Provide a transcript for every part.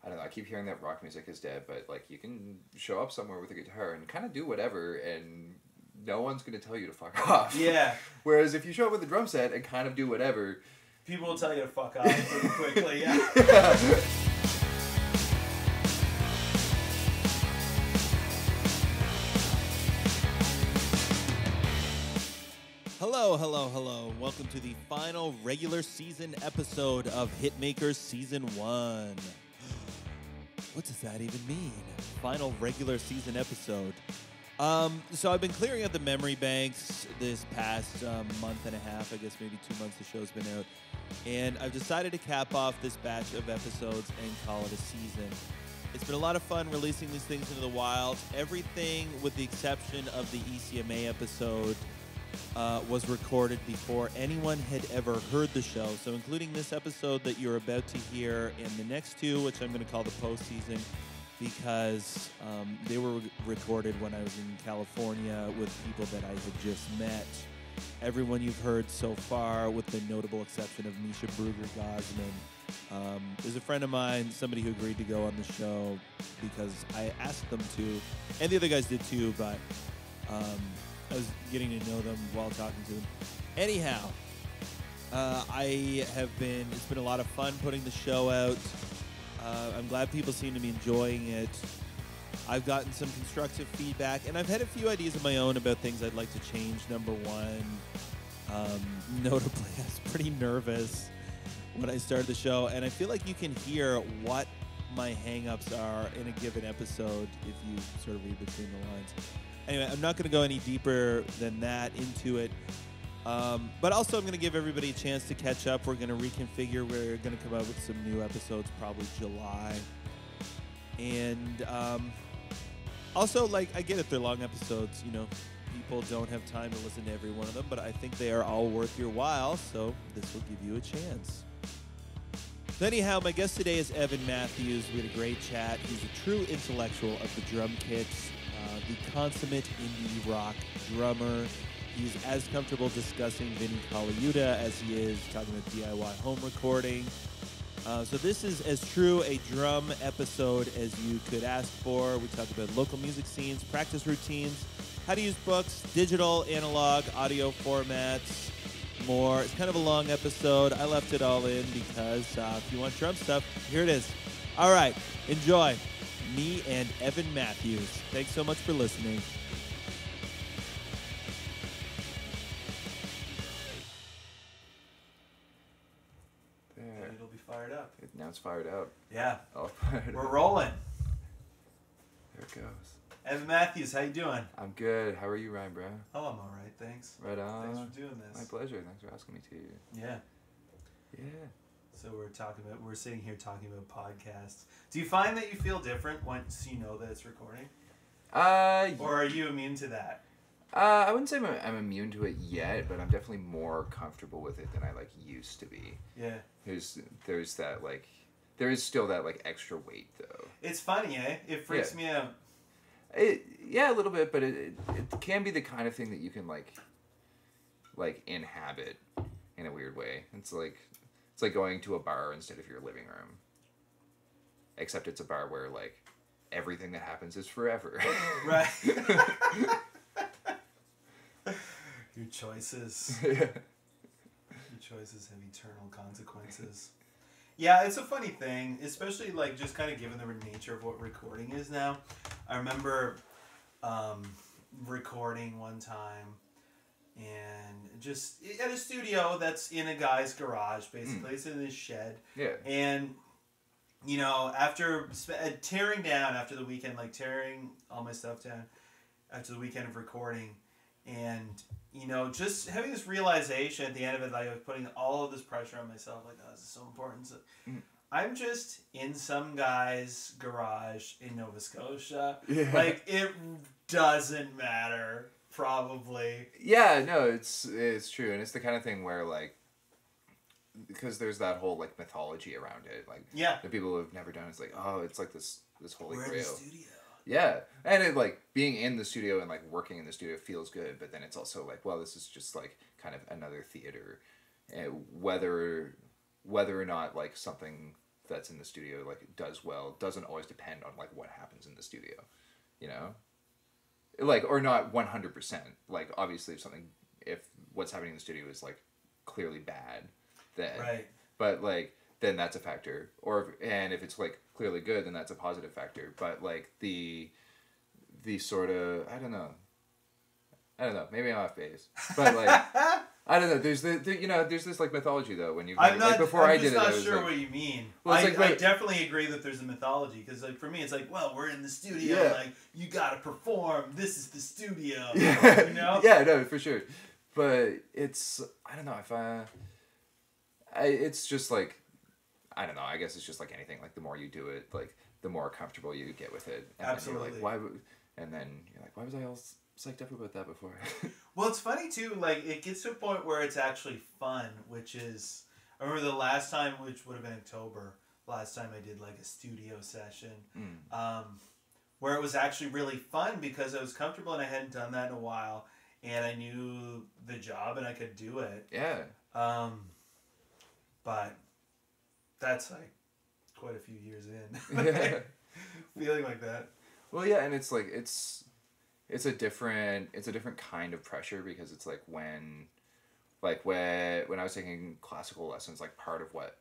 I don't know, I keep hearing that rock music is dead, but like you can show up somewhere with a guitar and kind of do whatever, and no one's going to tell you to fuck off. Yeah. Whereas if you show up with a drum set and kind of do whatever, people will tell you to fuck off pretty quickly. Yeah. Hello, hello, hello. Welcome to the final regular season episode of Hitmakers Season 1. What does that even mean? Final regular season episode. So I've been clearing out the memory banks this past month and a half, I guess maybe 2 months the show's been out. And I've decided to cap off this batch of episodes and call it a season. It's been a lot of fun releasing these things into the wild. Everything with the exception of the ECMA episode was recorded before anyone had ever heard the show. So including this episode that you're about to hear and the next two, which I'm going to call the postseason, because they were recorded when I was in California with people that I had just met. Everyone you've heard so far, with the notable exception of Misha Bruger-Gosman, is a friend of mine, somebody who agreed to go on the show because I asked them to, and the other guys did too, but I was getting to know them while talking to them. Anyhow, it's been a lot of fun putting the show out. I'm glad people seem to be enjoying it. I've gotten some constructive feedback, and I've had a few ideas of my own about things I'd like to change. Number one, notably, I was pretty nervous when I started the show, and I feel like you can hear what my hang-ups are in a given episode if you sort of read between the lines. Anyway, I'm not going to go any deeper than that into it. But also, I'm going to give everybody a chance to catch up. We're going to reconfigure. We're going to come out with some new episodes, probably July. And also, like, I get it, they're long episodes. You know, people don't have time to listen to every one of them, but I think they are all worth your while, so this will give you a chance. So anyhow, my guest today is Evan Matthews. We had a great chat. He's a true intellectual of the drum kits. The consummate indie rock drummer. He's as comfortable discussing Vinnie Colaiuta as he is talking about DIY home recording. So this is as true a drum episode as you could ask for. We talk about local music scenes, practice routines, how to use books, digital, analog, audio formats, more. It's kind of a long episode. I left it all in because if you want drum stuff, here it is. All right, enjoy. Me and Evan Matthews. Thanks so much for listening. there. It'll be fired up. Now it's fired up. Yeah. All fired We're up. rolling. There it goes. Evan Matthews, how you doing? I'm good. How are you, Ryan, bro? Oh, I'm all right, thanks. Right on. Thanks for doing this. My pleasure. Thanks for asking me to. Yeah. Yeah. So we're sitting here talking about podcasts. Do you find that you feel different once you know that it's recording? Or are you immune to that? I wouldn't say I'm immune to it yet, but I'm definitely more comfortable with it than I used to be. Yeah. There's that there is still that extra weight though. It's funny, eh? It freaks me out. Yeah, a little bit, but it can be the kind of thing that you can inhabit in a weird way. It's like going to a bar instead of your living room. Except it's a bar where everything that happens is forever. Right. Your choices. Yeah. Your choices have eternal consequences. Yeah, it's a funny thing, especially just kind of given the nature of what recording is now. I remember recording one time and just at a studio that's in a guy's garage, basically. It's in his shed. Yeah. And, after tearing down after the weekend, tearing all my stuff down after the weekend of recording, and, just having this realization at the end of it, I was putting all of this pressure on myself, oh, this is so important. So, I'm just in some guy's garage in Nova Scotia. Yeah. It doesn't matter. Probably. Yeah, no, it's true, and it's the kind of thing where because there's that whole mythology around it, the people who have never done it's this holy grail. We're in the studio. Yeah, and it being in the studio and working in the studio feels good, but then it's also well, this is just kind of another theater, whether or not something that's in the studio like does well doesn't always depend on like what happens in the studio, you know, like, or not 100%. Like obviously if what's happening in the studio is like clearly bad, then right, but like then that's a factor, and if it's like clearly good, then that's a positive factor. But like the sort of I don't know, maybe I'm off base, but like I don't know. There's there's this like mythology though when you before I did it. I'm not sure what you mean. Well, I definitely agree that there's a mythology because like for me it's like, well, we're in the studio, like you gotta perform. This is the studio. Yeah. You know. Yeah, no, for sure. But it's I don't know if it's just like I don't know. I guess it's just like anything. Like the more you do it, like the more comfortable you get with it. And absolutely. Then you're like, and then you're like, why was I all psyched up about that before? Well, it's funny too. Like it gets to a point where it's actually fun, which is I remember the last time, which would have been October. Last time I did like a studio session, where it was actually really fun because I was comfortable and I hadn't done that in a while, and I knew the job and I could do it. Yeah. But that's like quite a few years in. Feeling like that. Well, yeah, and it's like it's a different kind of pressure because it's like when I was taking classical lessons, like part of what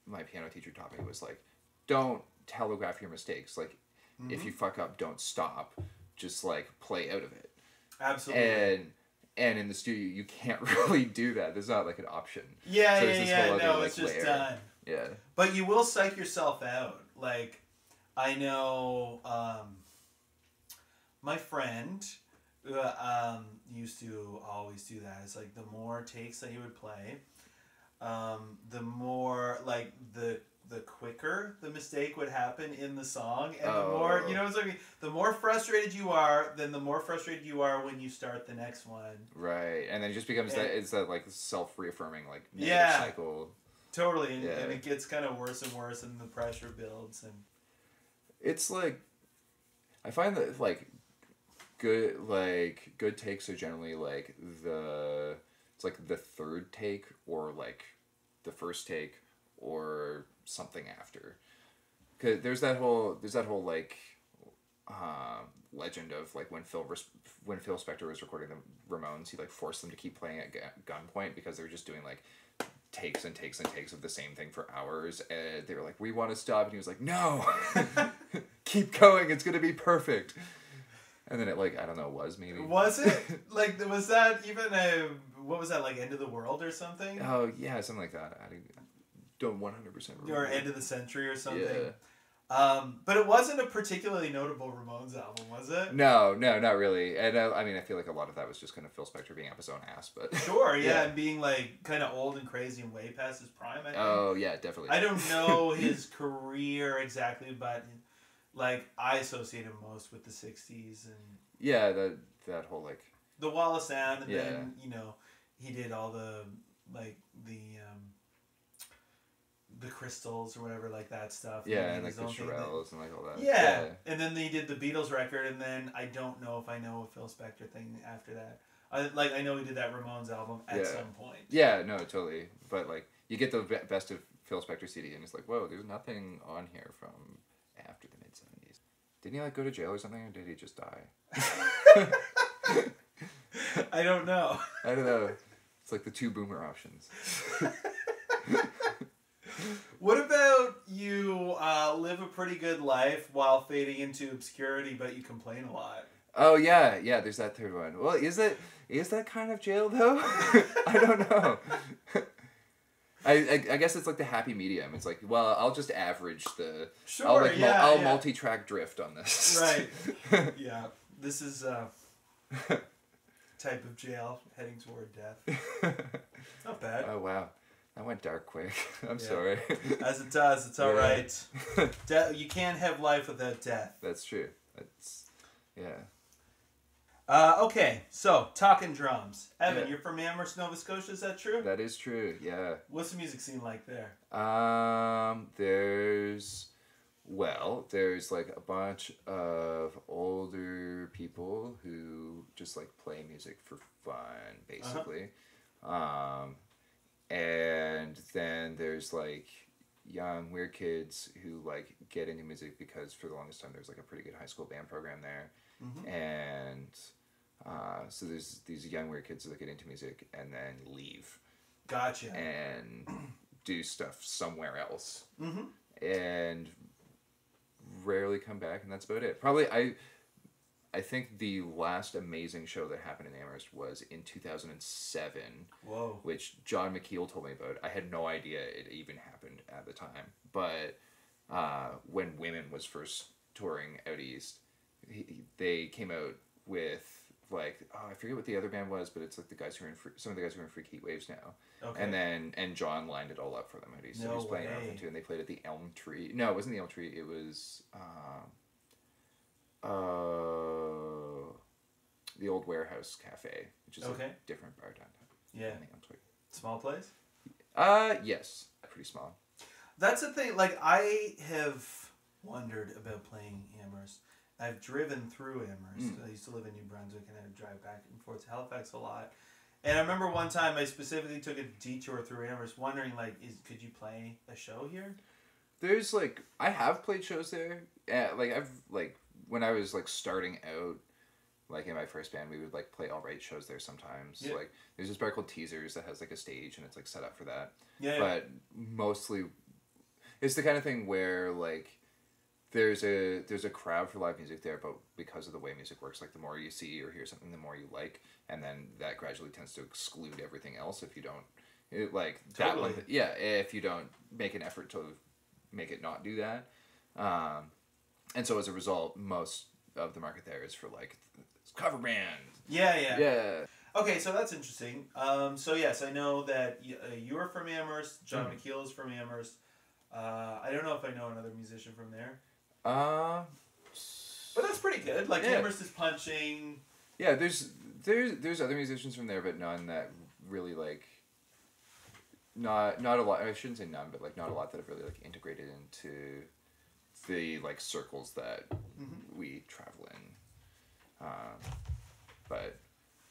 my piano teacher taught me was like, don't telegraph your mistakes. Like, if you fuck up, don't stop. Just like play out of it. Absolutely. And in the studio, you can't really do that. There's not like an option. Yeah, so it's just layer. done. Yeah. But you will psych yourself out. Like, I know my friend used to always do that. It's like the more takes that he would play, the more like the quicker the mistake would happen in the song, and the more the more frustrated you are, then the more frustrated you are when you start the next one. Right, and then it just becomes that like self-reaffirming like negative cycle. Totally, and it gets kind of worse and worse, and the pressure builds, and it's like I find that like good takes are generally like it's like the third take or like the first take or something after, because there's that whole like legend of like when Phil Spector was recording the Ramones, he like forced them to keep playing at gunpoint because they were just doing like takes and takes and takes of the same thing for hours, and they were like, we want to stop, and he was like, no. Keep going, it's gonna be perfect. And then it like I don't know, was it like was that even what was that, like End of the World or something? Oh yeah, something like that. I don't 100% remember. Or End of the Century or something. Yeah. But it wasn't a particularly notable Ramones album, was it? No, not really. And I mean, I feel like a lot of that was just kind of Phil Spector being up his own ass, but sure, yeah, and being like kind of old and crazy and way past his prime. I think. Oh yeah, definitely. I don't know his career exactly, but like I associate him most with the '60s and yeah, that whole like the Wall of Sound, and then he did all the like the Crystals or whatever, like that stuff. Yeah, and like the Shirelles and like all that. Yeah, and then they did the Beatles record, and then I don't know if I know a Phil Spector thing after that. I know he did that Ramones album at some point. Yeah, no, totally. But like you get the best of Phil Spector CD, and it's like, whoa, there's nothing on here from after the mid-70s. Didn't he like go to jail or something, or did he just die? I don't know. I don't know. It's like the two boomer options. What about you live a pretty good life while fading into obscurity, but you complain a lot? Oh yeah, there's that third one. Well, is that kind of jail though? I don't know. I guess it's like the happy medium. It's like, well, I'll just average the. Sure, I'll multi-track drift on this. Right. Yeah. This is type of jail heading toward death. Not bad. Oh wow. That went dark quick. I'm sorry. As it does, it's all right. You can't have life without death. That's true. That's okay, so talking drums. Evan, you're from Amherst, Nova Scotia. Is that true? That is true. Yeah. What's the music scene like there? There's like a bunch of older people who just like play music for fun, basically. And then there's like young weird kids who like get into music because for the longest time there's like a pretty good high school band program there, and so there's these young weird kids that get into music and then leave. Gotcha. And do stuff somewhere else, and rarely come back, and that's about it. Probably I think the last amazing show that happened in Amherst was in 2007. Whoa. Which John McKeel told me about. I had no idea it even happened at the time. But when Women was first touring out east, they came out with like, I forget what the other band was, but it's like the guys who are in some of the guys who are in Freak Heat Waves now. Okay. And John lined it all up for them out east. So he was playing it off too, and they played at the Elm Tree. No, it wasn't the Elm Tree. It was the old Warehouse Cafe, which is a different bar downtown. Yeah. Small place? Yes. Pretty small. That's the thing. Like, I have wondered about playing Amherst. I've driven through Amherst. I used to live in New Brunswick, and I would drive back and forth to Halifax a lot. And I remember one time I specifically took a detour through Amherst, wondering, like, could you play a show here? There's, like, I have played shows there. When I was, like, starting out, like, in my first band, we would, like, play all-right shows there sometimes. Yeah. Like, there's this bar called Teasers that has, like, a stage, and it's, like, set up for that. Yeah. But mostly, it's the kind of thing where, like, there's a crowd for live music there, but because of the way music works, like, the more you see or hear something, the more you like, and then that gradually tends to exclude everything else if you don't, totally. If you don't make an effort to make it not do that. And so as a result, most of the market there is for, like, cover band. Yeah. Okay, so that's interesting. So yes, I know that you are from Amherst. John McKeel is from Amherst. I don't know if I know another musician from there. But that's pretty good. Like, Amherst is punching. Yeah, there's other musicians from there, but none that really, like, not a lot. I shouldn't say none, but, like, not a lot that have really, like, integrated into the, like, circles that we travel in. But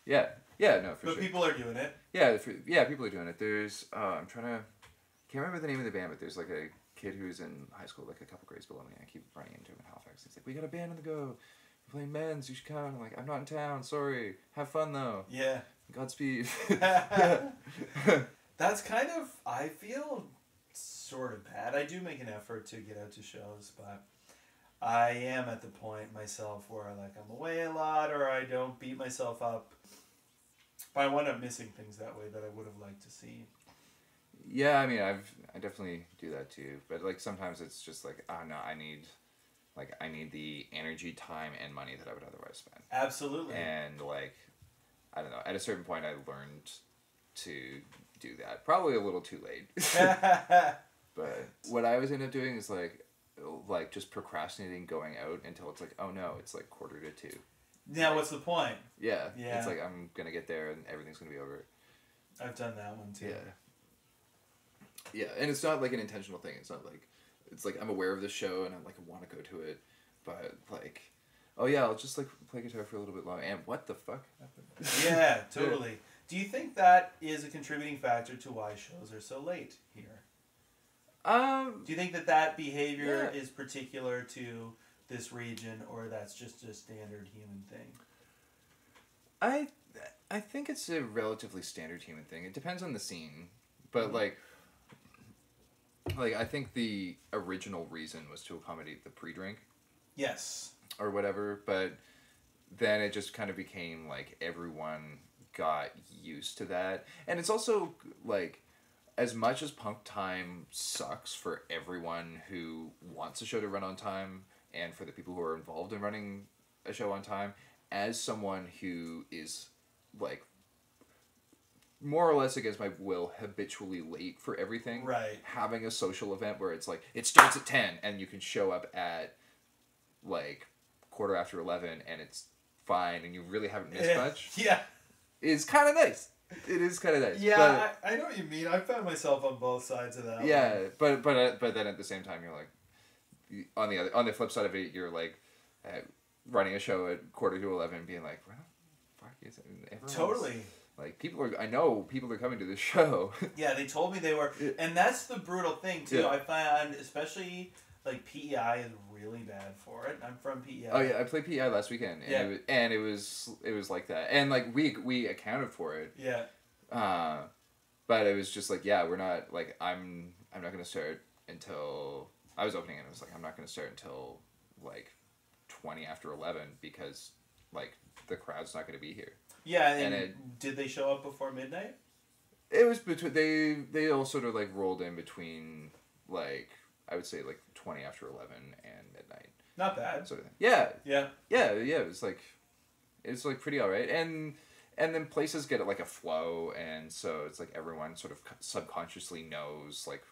no, for sure. But people are doing it. Yeah, people are doing it. There's can't remember the name of the band, but there's, like, a kid who's in high school, like, a couple grades below me. I keep running into him in Halifax. He's like, "We got a band on the go. We're playing men's. You should come." I'm like, "I'm not in town. Sorry. Have fun though." Yeah. Godspeed. That's kind of, I feel sort of bad. I do make an effort to get out to shows, but I am at the point myself where, like, I'm away a lot, or I don't beat myself up. But I wind up missing things that way that I would have liked to see. Yeah, I mean, I definitely do that too. But, like, sometimes it's just like, oh no, I need the energy, time, and money that I would otherwise spend. Absolutely. And, like, I don't know. At a certain point, I learned to do that. Probably a little too late. But what I always end up doing is, like just procrastinating going out until it's like, oh no, it's like 1:45. Now, what's the point? Yeah. It's like, I'm going to get there and everything's going to be over. I've done that one too. Yeah, and it's not, like, an intentional thing. It's not, like, it's, like, I'm aware of this show and I'm, like, I want to go to it. But, like, oh yeah, I'll just, like, play guitar for a little bit longer. And what the fuck happened? Yeah, totally. Do you think that is a contributing factor to why shows are so late here? Do you think that behavior is particular to this region, or that's just a standard human thing? I think it's a relatively standard human thing. It depends on the scene, but like I think the original reason was to accommodate the pre-drink. Yes. Or whatever, but then it just kind of became like everyone got used to that, and it's also like, as much as punk time sucks for everyone who wants a show to run on time, and for the people who are involved in running a show on time, as someone who is, like, more or less against my will, habitually late for everything. Right. Having a social event where it's like, it starts at 10 and you can show up at, like, 11:15 and it's fine and you really haven't missed much. Yeah. Is kind of nice. It is kind of nice. Yeah, but I know what you mean. I found myself on both sides of that. Yeah, but then at the same time, you're like, on the flip side of it, you're like, running a show at 11:45 and being like, well, fuck is it? Totally. Like I know people are coming to this show. Yeah, they told me they were, and that's the brutal thing too. Yeah. I find, especially like PEI is really bad for it. I'm from PEI. Oh yeah, I played PEI last weekend, and it was like that, and like we accounted for it. Yeah. But it was just like, yeah, we're not like I'm not gonna start until I was opening, and it was like I'm not gonna start until like 20 after 11 because like the crowd's not gonna be here. Yeah, and did they show up before midnight? It was between they all sort of like rolled in between like I would say like 20 after 11 and midnight. Not bad. Sort of thing. Yeah. Yeah. Yeah. It was like pretty alright, and then places get like a flow, and so it's like everyone sort of subconsciously knows like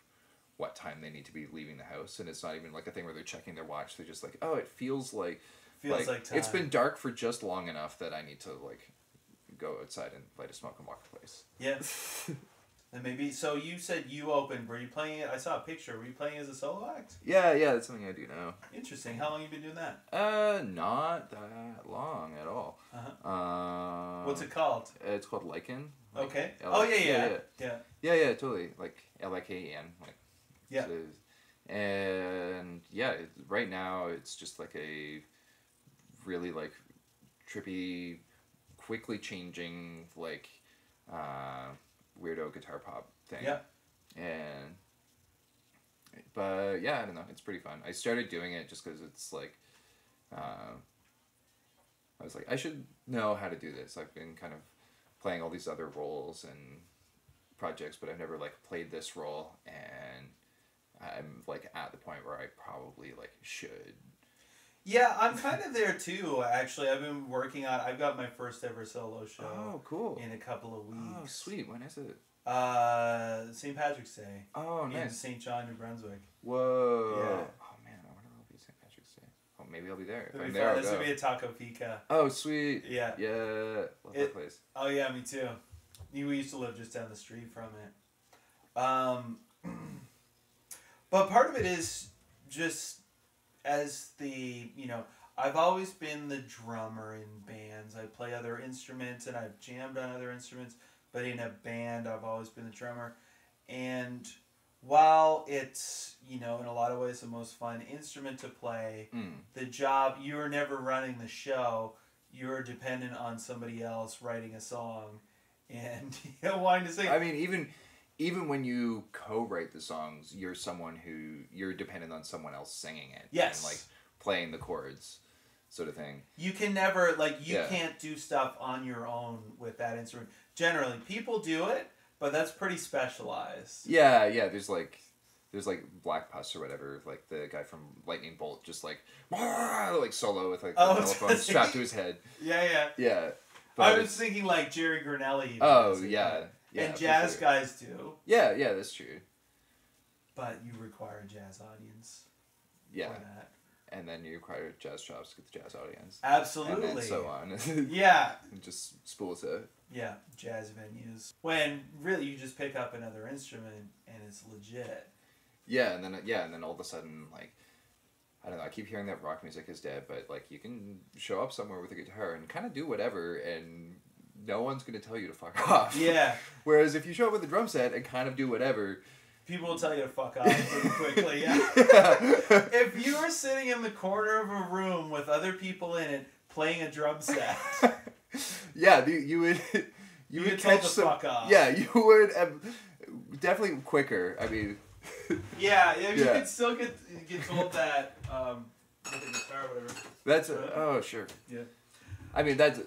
what time they need to be leaving the house, and it's not even like a thing where they're checking their watch. They're just like, oh, it feels like like time. It's been dark for just long enough that I need to like go outside and light a smoke and walk the place. Yeah. And maybe, so you said you opened, were you playing it? I saw a picture. Were you playing as a solo act? Yeah, that's something I do now. Interesting. How long have you been doing that? Not that long at all. Uh-huh. What's it called? It's called Lycan. Okay. Yeah, totally. Like L-I-K-E-N. Like, yeah. So, and yeah, right now it's just like a really like trippy, quickly changing like weirdo guitar pop thing. Yeah. But yeah, I don't know. It's pretty fun. I started doing it just because it's like, I was like, I should know how to do this. I've been kind of playing all these other roles and projects, but I've never like played this role, and I'm like at the point where I probably like should. Yeah, I'm kind of there too, actually. I've got my first ever solo show. Oh, cool. In a couple of weeks. Oh, sweet. When is it? St. Patrick's Day. Oh, nice. In St. John, New Brunswick. Whoa. Yeah. Oh, man, I wonder if it'll be St. Patrick's Day. Oh, maybe I'll be there. If It'll I'm be there, fun. I'll This go. will be a taco pika. Oh, sweet. Yeah. Yeah. Love that place. Oh, yeah, me too. We used to live just down the street from it. But part of it is just as the, I've always been the drummer in bands. I play other instruments and I've jammed on other instruments, but in a band I've always been the drummer. And while it's, in a lot of ways the most fun instrument to play, the job, you're never running the show. You're dependent on somebody else writing a song and wanting to sing. I mean, even when you co-write the songs, you're dependent on someone else singing it. Yes. And like playing the chords, sort of thing. You can never, can't do stuff on your own with that instrument. Generally, people do it, but that's pretty specialized. Yeah, there's like Black Pus or whatever, like the guy from Lightning Bolt, just like solo with like the telephone strapped to his head. Yeah. I was thinking like Jerry Gurnelli. Oh, yeah. And jazz guys do. Yeah, that's true. But you require a jazz audience. Yeah. For that. And then you require jazz chops to get the jazz audience. Absolutely. And then so on. Yeah. And just spools it. Yeah, jazz venues. When really you just pick up another instrument and it's legit. Yeah, and then all of a sudden, like, I don't know, I keep hearing that rock music is dead, but like you can show up somewhere with a guitar and kind of do whatever, and no one's going to tell you to fuck off. Yeah. Whereas if you show up with a drum set and kind of do whatever, people will tell you to fuck off pretty quickly. Yeah. If you were sitting in the corner of a room with other people in it playing a drum set, yeah, you would catch some. Fuck off. Yeah, you would definitely quicker. I mean. Yeah, you can still get told that with a guitar or whatever. That's oh sure. Yeah. I mean that's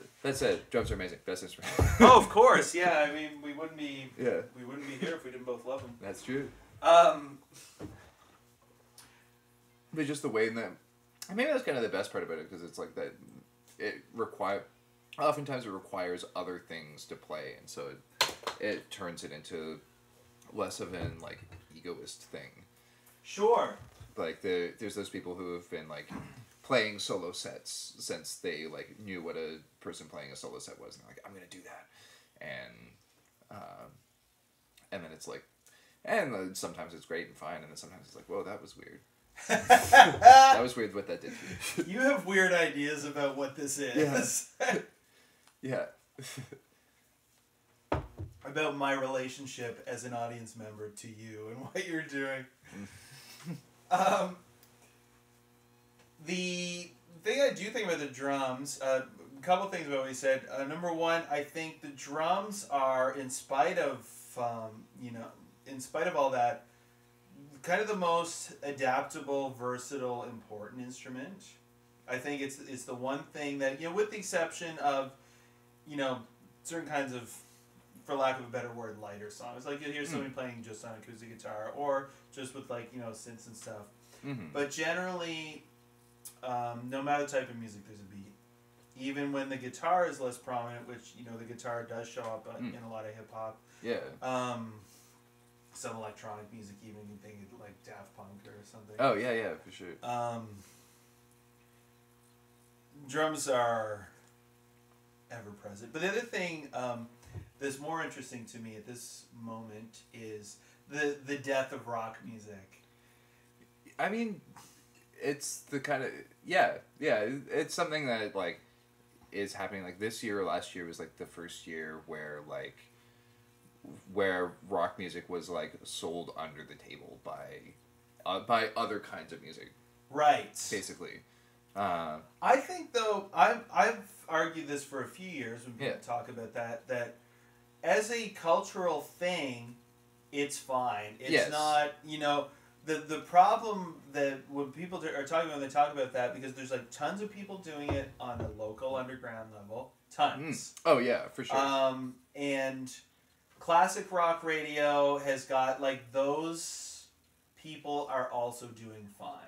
it. Drums are amazing. Best instrument. Oh, of course. Yeah. I mean, we wouldn't be here if we didn't both love them. That's true. But just the way that, maybe that's kind of the best part about it, because it's like that. Oftentimes it requires other things to play, and so it turns it into less of an like egoist thing. Sure. Like there's those people who have been like playing solo sets since they like knew what a person playing a solo set was, and they're like, I'm gonna do that, and then it's like, and sometimes it's great and fine, and then sometimes it's like, whoa, that was weird. That was weird what that did to you. You have weird ideas about what this is. Yeah. about my relationship as an audience member to you and what you're doing. The thing I do think about the drums, a couple things about what we said. Number one, I think the drums are, in spite of all that, kind of the most adaptable, versatile, important instrument. I think it's the one thing that, with the exception of, certain kinds of, for lack of a better word, lighter songs. Like you'll hear somebody playing just on acoustic guitar or just with synths and stuff. Mm-hmm. But generally, no matter the type of music, there's a beat. Even when the guitar is less prominent, which, the guitar does show up in a lot of hip hop. Yeah. Some electronic music, even you think like Daft Punk or something. Oh yeah, for sure. Drums are ever present, but the other thing that's more interesting to me at this moment is the death of rock music. I mean, it's the kind of it's something that is happening. Like this year or last year was the first year where rock music was sold under the table by other kinds of music, right? Basically, I think though I've argued this for a few years when people talk about that as a cultural thing, it's fine. It's not the problem that when people are talking about when they talk about that, because there's tons of people doing it on a local underground level, tons. Oh yeah, for sure. And classic rock radio has got those people are also doing fine.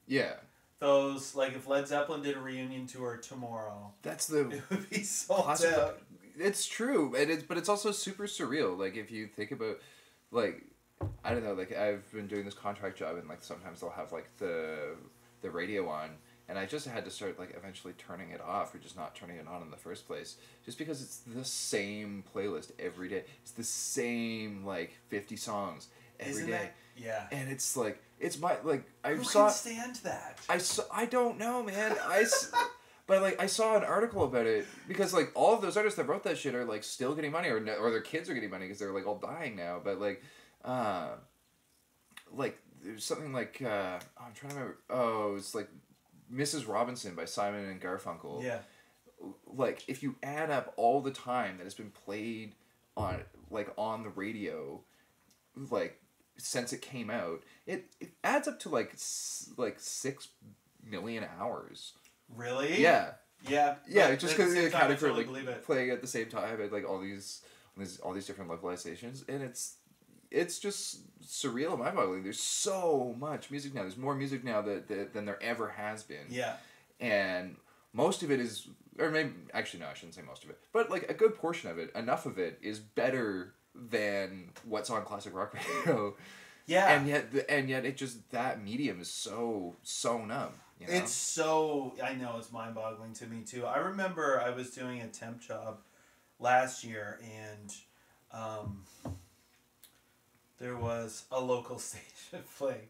Yeah. Those if Led Zeppelin did a reunion tour tomorrow, it would be sold out. It's true, but it's also super surreal. If you think about I don't know, I've been doing this contract job and sometimes they'll have the radio on. And I just had to start eventually turning it off or just not turning it on in the first place. Just because it's the same playlist every day. It's the same 50 songs every day. Yeah. And it's it's my Who can stand that? I don't know, man. But I saw an article about it because all of those artists that wrote that shit are still getting money or their kids are getting money because they're all dying now. But there's something I'm trying to remember. Oh, it's Mrs. Robinson by Simon and Garfunkel. Yeah. If you add up all the time that has been played on on the radio, since it came out, it adds up to 6 million hours. Really? Yeah. Yeah. Yeah, just because it accounted for playing at the same time at all these different localizations, and it's just surreal and mind-boggling. There's so much music now. There's more music now than there ever has been. Yeah. And most of it is, or maybe, actually no, I shouldn't say most of it, but a good portion of it, enough of it, is better than what's on classic rock radio. Yeah. And yet it just, that medium is so numb. It's so, I know, it's mind-boggling to me too. I remember I was doing a temp job last year and there was a local station playing.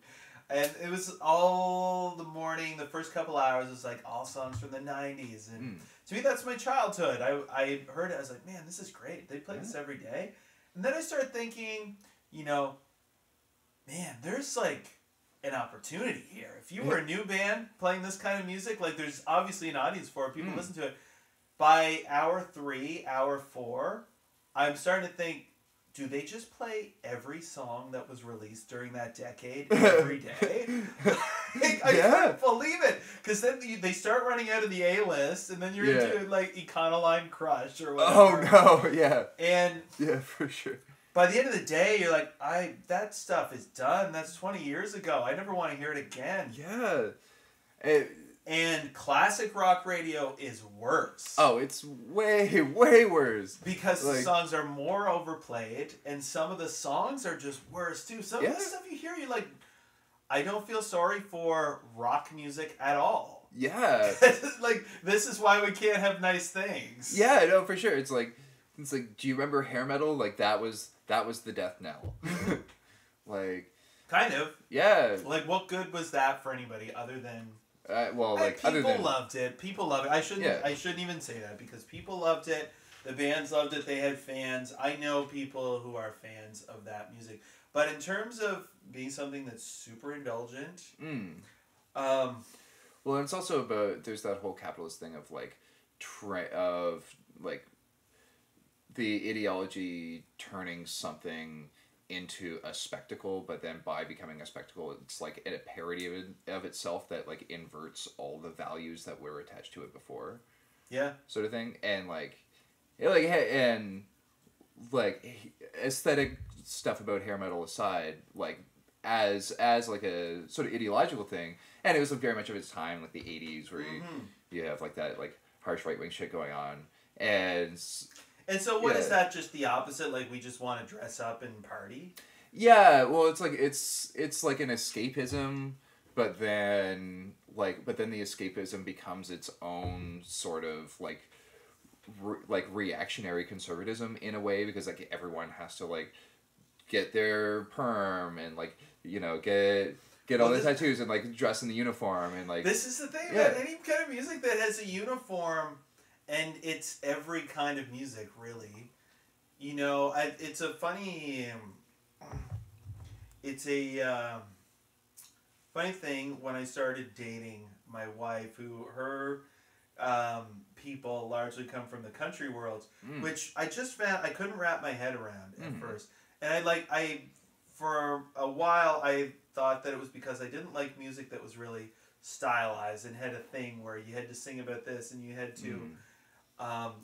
And it was all the morning, the first couple hours was all songs from the 90s. And to me, that's my childhood. I heard it, I was like, man, this is great. They play this every day. And then I started thinking, man, there's an opportunity here. If you were a new band playing this kind of music, there's obviously an audience for it. People listen to it. By hour 3, hour 4, I'm starting to think, do they just play every song that was released during that decade every day? I can't believe it. Because then they start running out of the A-list, and then you're into Econoline Crush or whatever. Oh, no, yeah. And yeah, for sure. By the end of the day, you're that stuff is done. That's 20 years ago. I never want to hear it again. Yeah. And classic rock radio is worse. Oh, it's way, way worse. Because the songs are more overplayed, and some of the songs are just worse, too. Some of the stuff you hear, you're I don't feel sorry for rock music at all. Yeah. This is why we can't have nice things. Yeah, no, for sure. It's do you remember hair metal? That was the death knell. Kind of. Yeah. What good was that for anybody other than... people loved it. People love it. I shouldn't even say that because people loved it. The bands loved it. They had fans. I know people who are fans of that music. But in terms of being something that's super indulgent, well, it's also about there's that whole capitalist thing of like, the ideology turning something into a spectacle, but then by becoming a spectacle, it's like a parody of itself that like inverts all the values that were attached to it before. Yeah. Sort of thing, and aesthetic stuff about hair metal aside, like as like a sort of ideological thing, and it was like very much of its time, like the 80s, where you have like that like harsh right wing shit going on, and so what is that? Just the opposite? Like we just want to dress up and party? Yeah, well, it's like it's like an escapism, but then the escapism becomes its own sort of like reactionary conservatism in a way, because like everyone has to like get their perm and like get all the tattoos and like dress in the uniform and like this is the thing that any kind of music that has a uniform, and it's every kind of music really, it's a funny funny thing when I started dating my wife, who her people largely come from the country world, which I just found I couldn't wrap my head around at first. And for a while I thought that it was because I didn't like music that was really stylized and had a thing where you had to sing about this and you had to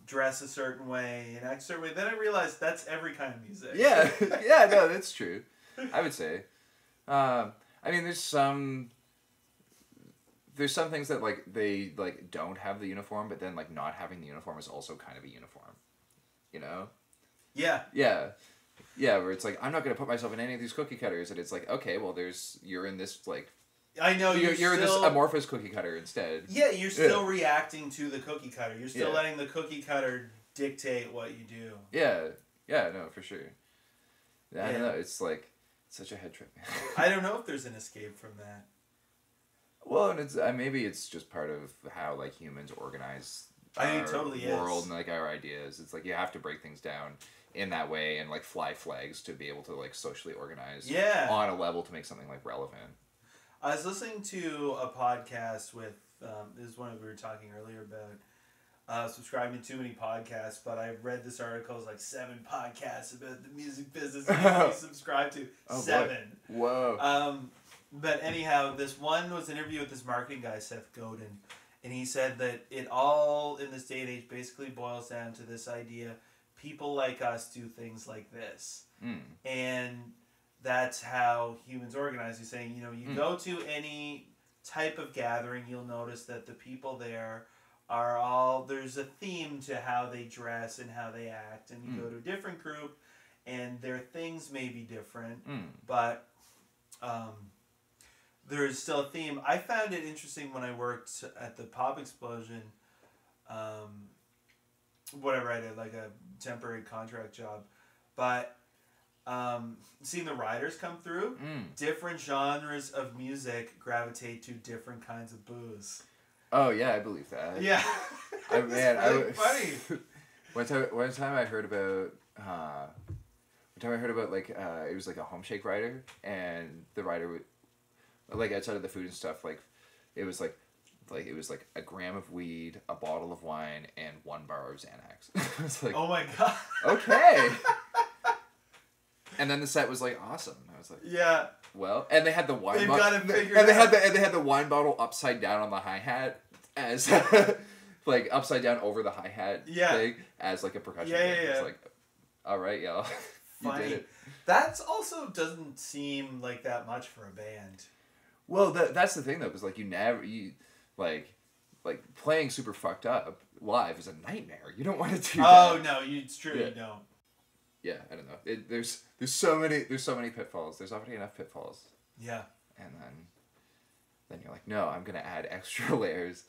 dress a certain way and act a certain way. Then I realized that's every kind of music. Yeah, yeah, no, that's true. I would say. I mean, there's some things that like they like don't have the uniform, but then like not having the uniform is also kind of a uniform, Yeah. Yeah, where it's like I'm not gonna put myself in any of these cookie cutters, and it's like okay, well, you're in this like. I know you're in this amorphous cookie cutter instead. Yeah, you're still reacting to the cookie cutter. You're still letting the cookie cutter dictate what you do. Yeah, no, for sure. I don't know. It's like such a head trip. I don't know if there's an escape from that. Well, and it's maybe it's just part of how like humans organize our world and like our ideas. It's like you have to break things down in that way and like fly flags to be able to like socially organize on a level to make something like relevant. I was listening to a podcast with this is one we were talking earlier about subscribing to too many podcasts, but I read this article. It's like 7 podcasts about the music business you can be subscribed to. 7. Boy. Whoa. But anyhow, this one was an interview with this marketing guy, Seth Godin, and he said that it all in this day and age basically boils down to this idea: people like us do things like this, and that's how humans organize. He's saying, you go to any type of gathering, you'll notice that the people there are all, there's a theme to how they dress and how they act, and you go to a different group and their things may be different, but there's still a theme. I found it interesting when I worked at the Pop Explosion, whatever I did, like a temporary contract job, but seeing the riders come through, different genres of music gravitate to different kinds of booze. Oh yeah, I believe that. Yeah, funny. One time I heard about like it was like a home shake rider, and the rider would like outside of the food and stuff, like it was like a gram of weed, a bottle of wine, and 1 bar of Xanax. It's like, oh my god. Okay. And then the set was like awesome. I was like, yeah. Well, and they had the wine bottle, and they had the wine bottle upside down on the hi-hat as like upside down over the hi-hat thing as like a percussion thing. It's like, all right, y'all. You Funny. did it. That's also doesn't seem like that much for a band. Well, that's the thing though, because like you like playing super fucked up live is a nightmare. You don't want to do that. Oh no, it's true. You don't. Yeah, I don't know. There's so many pitfalls. There's already enough pitfalls. Yeah. And then you're like, no, I'm gonna add extra layers.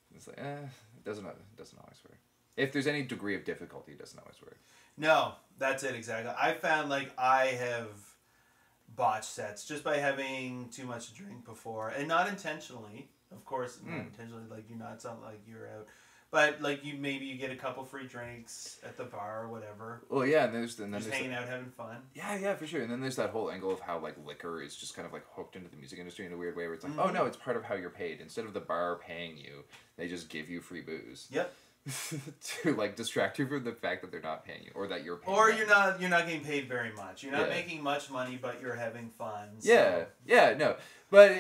And it's like, it doesn't always work. If there's any degree of difficulty, it doesn't always work. No, that's it exactly. I found like I have botched sets just by having too much to drink before, and not intentionally, of course, not intentionally. Like you're not something like you're out But like you get a couple free drinks at the bar or whatever. Well, yeah, and then Just hanging out, having fun. Yeah, for sure. And then there's that whole angle of how like liquor is just kind of like hooked into the music industry in a weird way, where it's like, oh no, it's part of how you're paid. Instead of the bar paying you, they just give you free booze. Yep. To like distract you from the fact that they're not paying you, or that you're paying. Or them. you're not getting paid very much. You're not making much money, but you're having fun. So. Yeah, no, but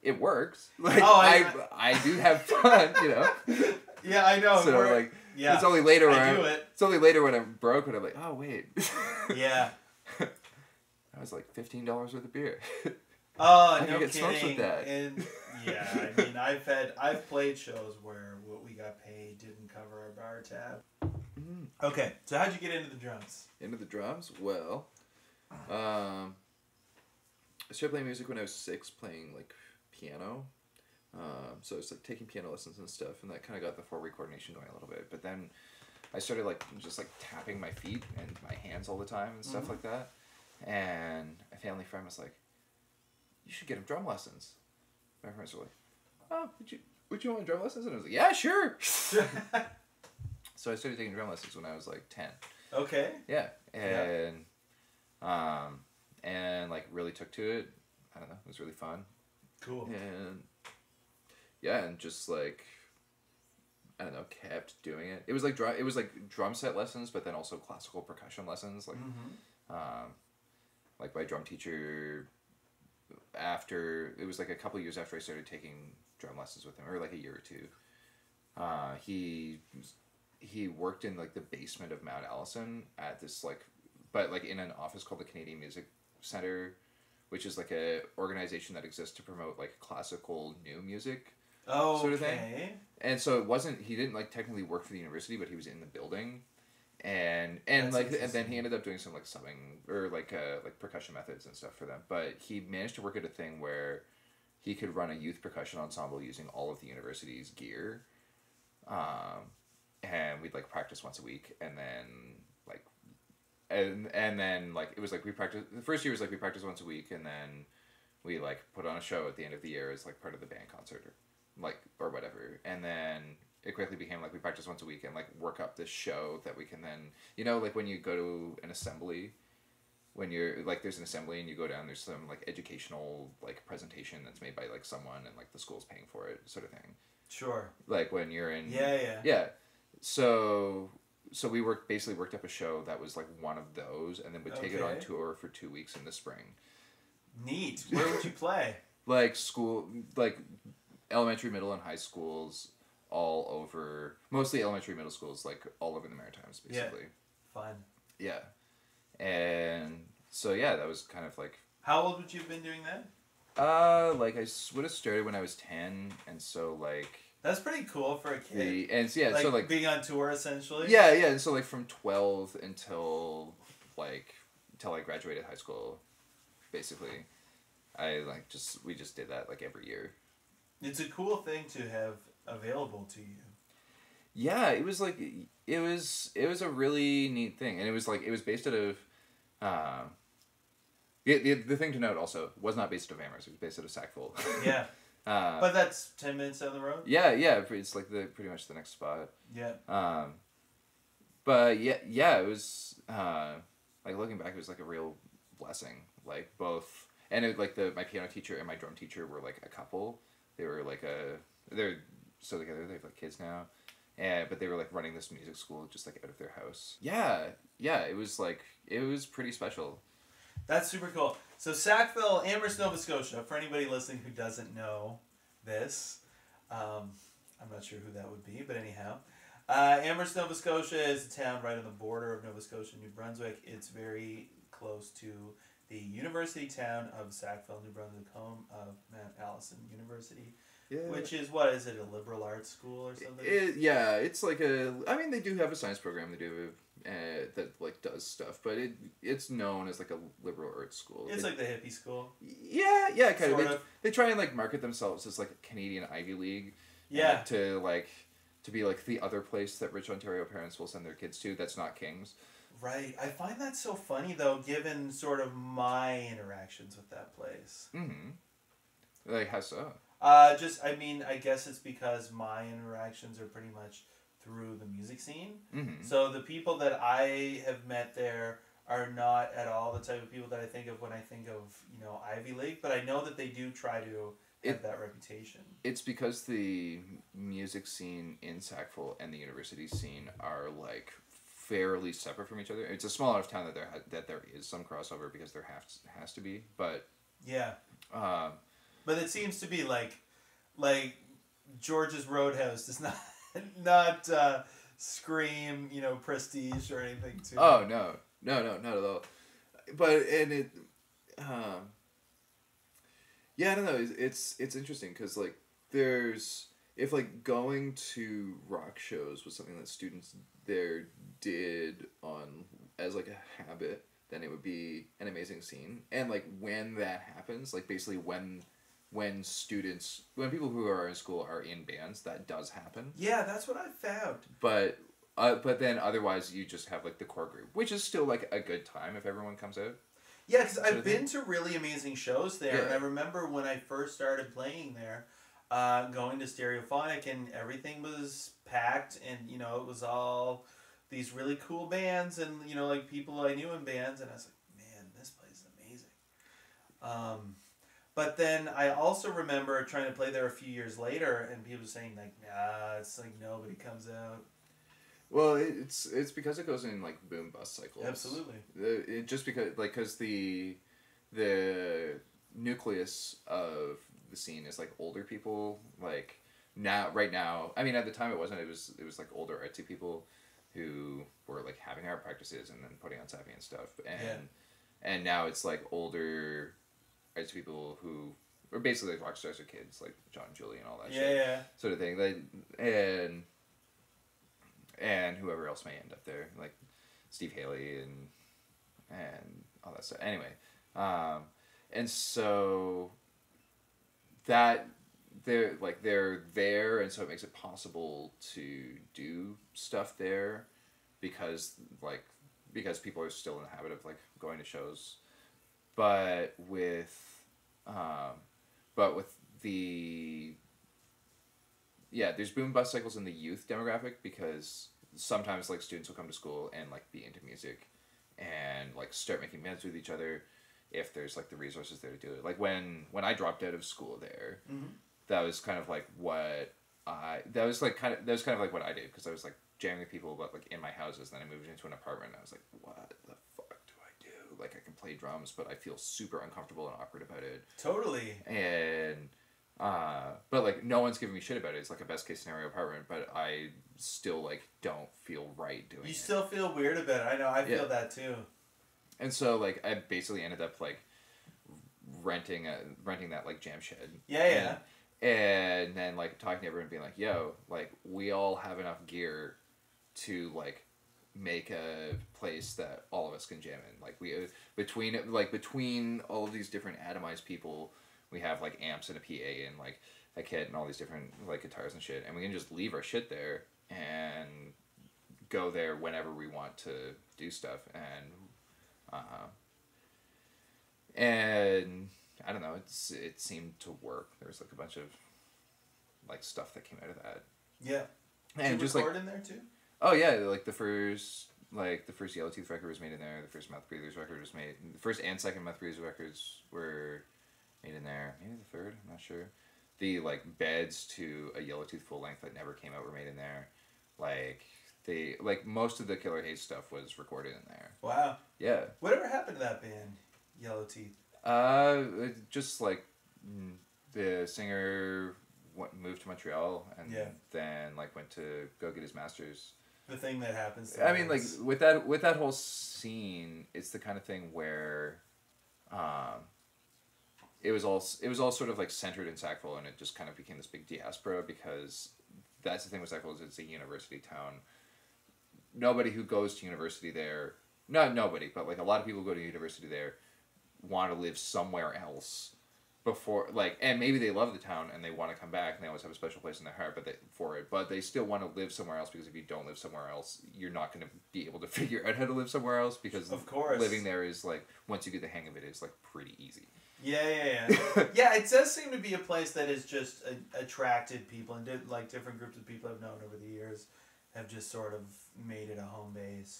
it works. Like I do have fun, you know. Yeah, I know. So like, it's only later it's only later when I'm broke when I'm like, oh wait. Yeah. That was like $15 worth of beer. Oh, I no get kidding. smoked with that. And yeah, I mean, I've played shows where what we got paid didn't cover our bar tab. Mm-hmm. Okay, so how'd you get into the drums? Into the drums? Well, I started playing music when I was 6, playing like piano. So I was like taking piano lessons and stuff, and that kind of got the 4-way coordination going a little bit. But then I started like just like tapping my feet and my hands all the time and stuff like that. And a family friend was like, "You should get him drum lessons." My friends were like, "Oh, would you want drum lessons?" And I was like, "Yeah, sure." So I started taking drum lessons when I was like 10. Okay. Yeah, and like really took to it. I don't know, it was really fun. Cool. And yeah, and just like I don't know, kept doing it. It was like drum set lessons, but then also classical percussion lessons. Like, like my drum teacher. After it was like a couple years after I started taking drum lessons with him, or like a year or two. He worked in like the basement of Mount Allison at this like, but like in an office called the Canadian Music Center, which is like a organization that exists to promote like classical new music. Oh, sort of thing. And so he didn't like technically work for the university, but he was in the building, and then he ended up doing some like subbing or like percussion methods and stuff for them. But he managed to work at a thing where he could run a youth percussion ensemble using all of the university's gear, and we'd like practice once a week, and then like, and then like it was like we practiced. The first year was like we practiced once a week, and then we like put on a show at the end of the year as like part of the band concert or whatever, and then it quickly became like we practice once a week and like work up this show that we can then, you know, like when you go to an assembly, when you're like there's an assembly and you go down, there's some like educational like presentation that's made by like someone and like the school's paying for it, sort of thing. Sure. Like when you're in yeah. So we basically worked up a show that was like one of those, and then would take it on tour for 2 weeks in the spring. Neat. Where would you play? Like school, like elementary, middle, and high schools all over, mostly elementary, middle schools, like all over the Maritimes, basically. Yeah. Fun. Yeah. And so, yeah, that was kind of like... How old would you have been doing that? Like I would have started when I was 10, and so like... That's pretty cool for a kid. So like... being on tour, essentially? Yeah, and so like from 12 until I graduated high school, basically, we just did that like every year. It's a cool thing to have available to you. Yeah, it was like it was a really neat thing, and it was based out of the thing to note also was not based out of Amherst. It was based out of Sackville. Yeah. But that's 10 minutes down the road? Yeah, it's like pretty much the next spot. Yeah. But yeah, it was like looking back, it was like a real blessing. Like both, and it, like my piano teacher and my drum teacher were like a couple. They were like they're still together. They have like kids now, but they were like running this music school just like out of their house. Yeah, it was pretty special. That's super cool. So Sackville, Amherst, Nova Scotia. For anybody listening who doesn't know this, I'm not sure who that would be, but anyhow, Amherst, Nova Scotia is a town right on the border of Nova Scotia and New Brunswick. It's very close to the university town of Sackville, New Brunswick, home of Mount Allison University. Yeah. Which is, what is it, a liberal arts school or something? It's like they do have a science program. They do that like does stuff, but it's known as like a liberal arts school. It's like the hippie school. Yeah, kind of. They try and like market themselves as like a Canadian Ivy League. Yeah. To be like the other place that rich Ontario parents will send their kids to. That's not King's. Right. I find that so funny, though, given sort of my interactions with that place. Mm-hmm. Like, how so? I guess it's because my interactions are pretty much through the music scene. Mm-hmm. So the people that I have met there are not at all the type of people that I think of when I think of, Ivy League, but I know that they do try to have that reputation. It's because the music scene in Sackville and the university scene are like fairly separate from each other. It's a small enough town that there is some crossover because there has to be, but yeah. But it seems to be like George's Roadhouse does not scream prestige or anything too. Oh no, not at all. But yeah, I don't know. It's interesting because like if like going to rock shows was something that students there did on as like a habit, then it would be an amazing scene. And like when that happens, like basically when people who are in school are in bands, that does happen. Yeah, that's what I found. But then otherwise you just have like the core group, which is still like a good time if everyone comes out. Yeah, because I've been to really amazing shows there, Yeah. and I remember when I first started playing there, going to Stereophonic, and everything was packed, and it was all these really cool bands, and like people I knew in bands, and I was like, man, this place is amazing. But then I also remember trying to play there a few years later, and people saying like, nah, it's like nobody comes out. Well, it's because it goes in like boom bust cycles. Absolutely. Just because the nucleus of the scene is like older people. Like right now, I mean, at the time it wasn't. It was like older artsy people who were like having art practices and then putting on Sappy and stuff. And now it's like older artsy people who were basically like rock stars or kids, like John and Julie and all that shit. Yeah. Sort of thing. And whoever else may end up there, like Steve Haley and all that stuff. Anyway, and so that they're there, and so it makes it possible to do stuff there, because people are still in the habit of like going to shows, but with there's boom bust cycles in the youth demographic, because sometimes like students will come to school and like be into music and like start making bands with each other if there's like the resources there to do it. Like when I dropped out of school there, Mm-hmm. that was kind of like what I did, because I was like jamming with people but like in my houses. Then I moved into an apartment and I was like, what the fuck do I do? Like I can play drums but I feel super uncomfortable and awkward about it. Totally. And but like no one's giving me shit about it. It's like a best case scenario apartment, but I still like don't feel right doing it. You still feel weird about it. I know. I feel that too. And so like I basically ended up like renting that like jam shed. Yeah. And then like talking to everyone, being like, yo, like we all have enough gear to like make a place that all of us can jam in. Like we between all of these different atomized people, we have like amps and a PA and like a kit and all these different like guitars and shit, and we can just leave our shit there and go there whenever we want to do stuff. And I don't know, it seemed to work. There was like a bunch of like stuff that came out of that. Yeah. And did you just record like in there too? Oh yeah, like the first Yellow Tooth record was made in there. The first Mouth Breathers record was made. The first and second Mouth Breathers records were made in there. Maybe the third, I'm not sure. The like beds to a Yellow Tooth full length that never came out were made in there. Like most of the Killer Haze stuff was recorded in there. Wow. Yeah. Whatever happened to that band, Yellow Teeth? Just like the singer moved to Montreal and then like went to go get his master's. The thing that happens. I mean, like with that whole scene, it's the kind of thing where, it was all sort of like centered in Sackville, and it just kind of became this big diaspora, because that's the thing with Sackville, is it's a university town. Nobody who goes to university there, not nobody, but like a lot of people who go to university there want to live somewhere else before, like, and maybe they love the town and they want to come back and they always have a special place in their heart but they still want to live somewhere else, because if you don't live somewhere else, you're not going to be able to figure out how to live somewhere else, because of course living there is like, once you get the hang of it, it's like pretty easy. Yeah, it does seem to be a place that has just attracted people, and like different groups of people I've known over the years have just sort of made it a home base.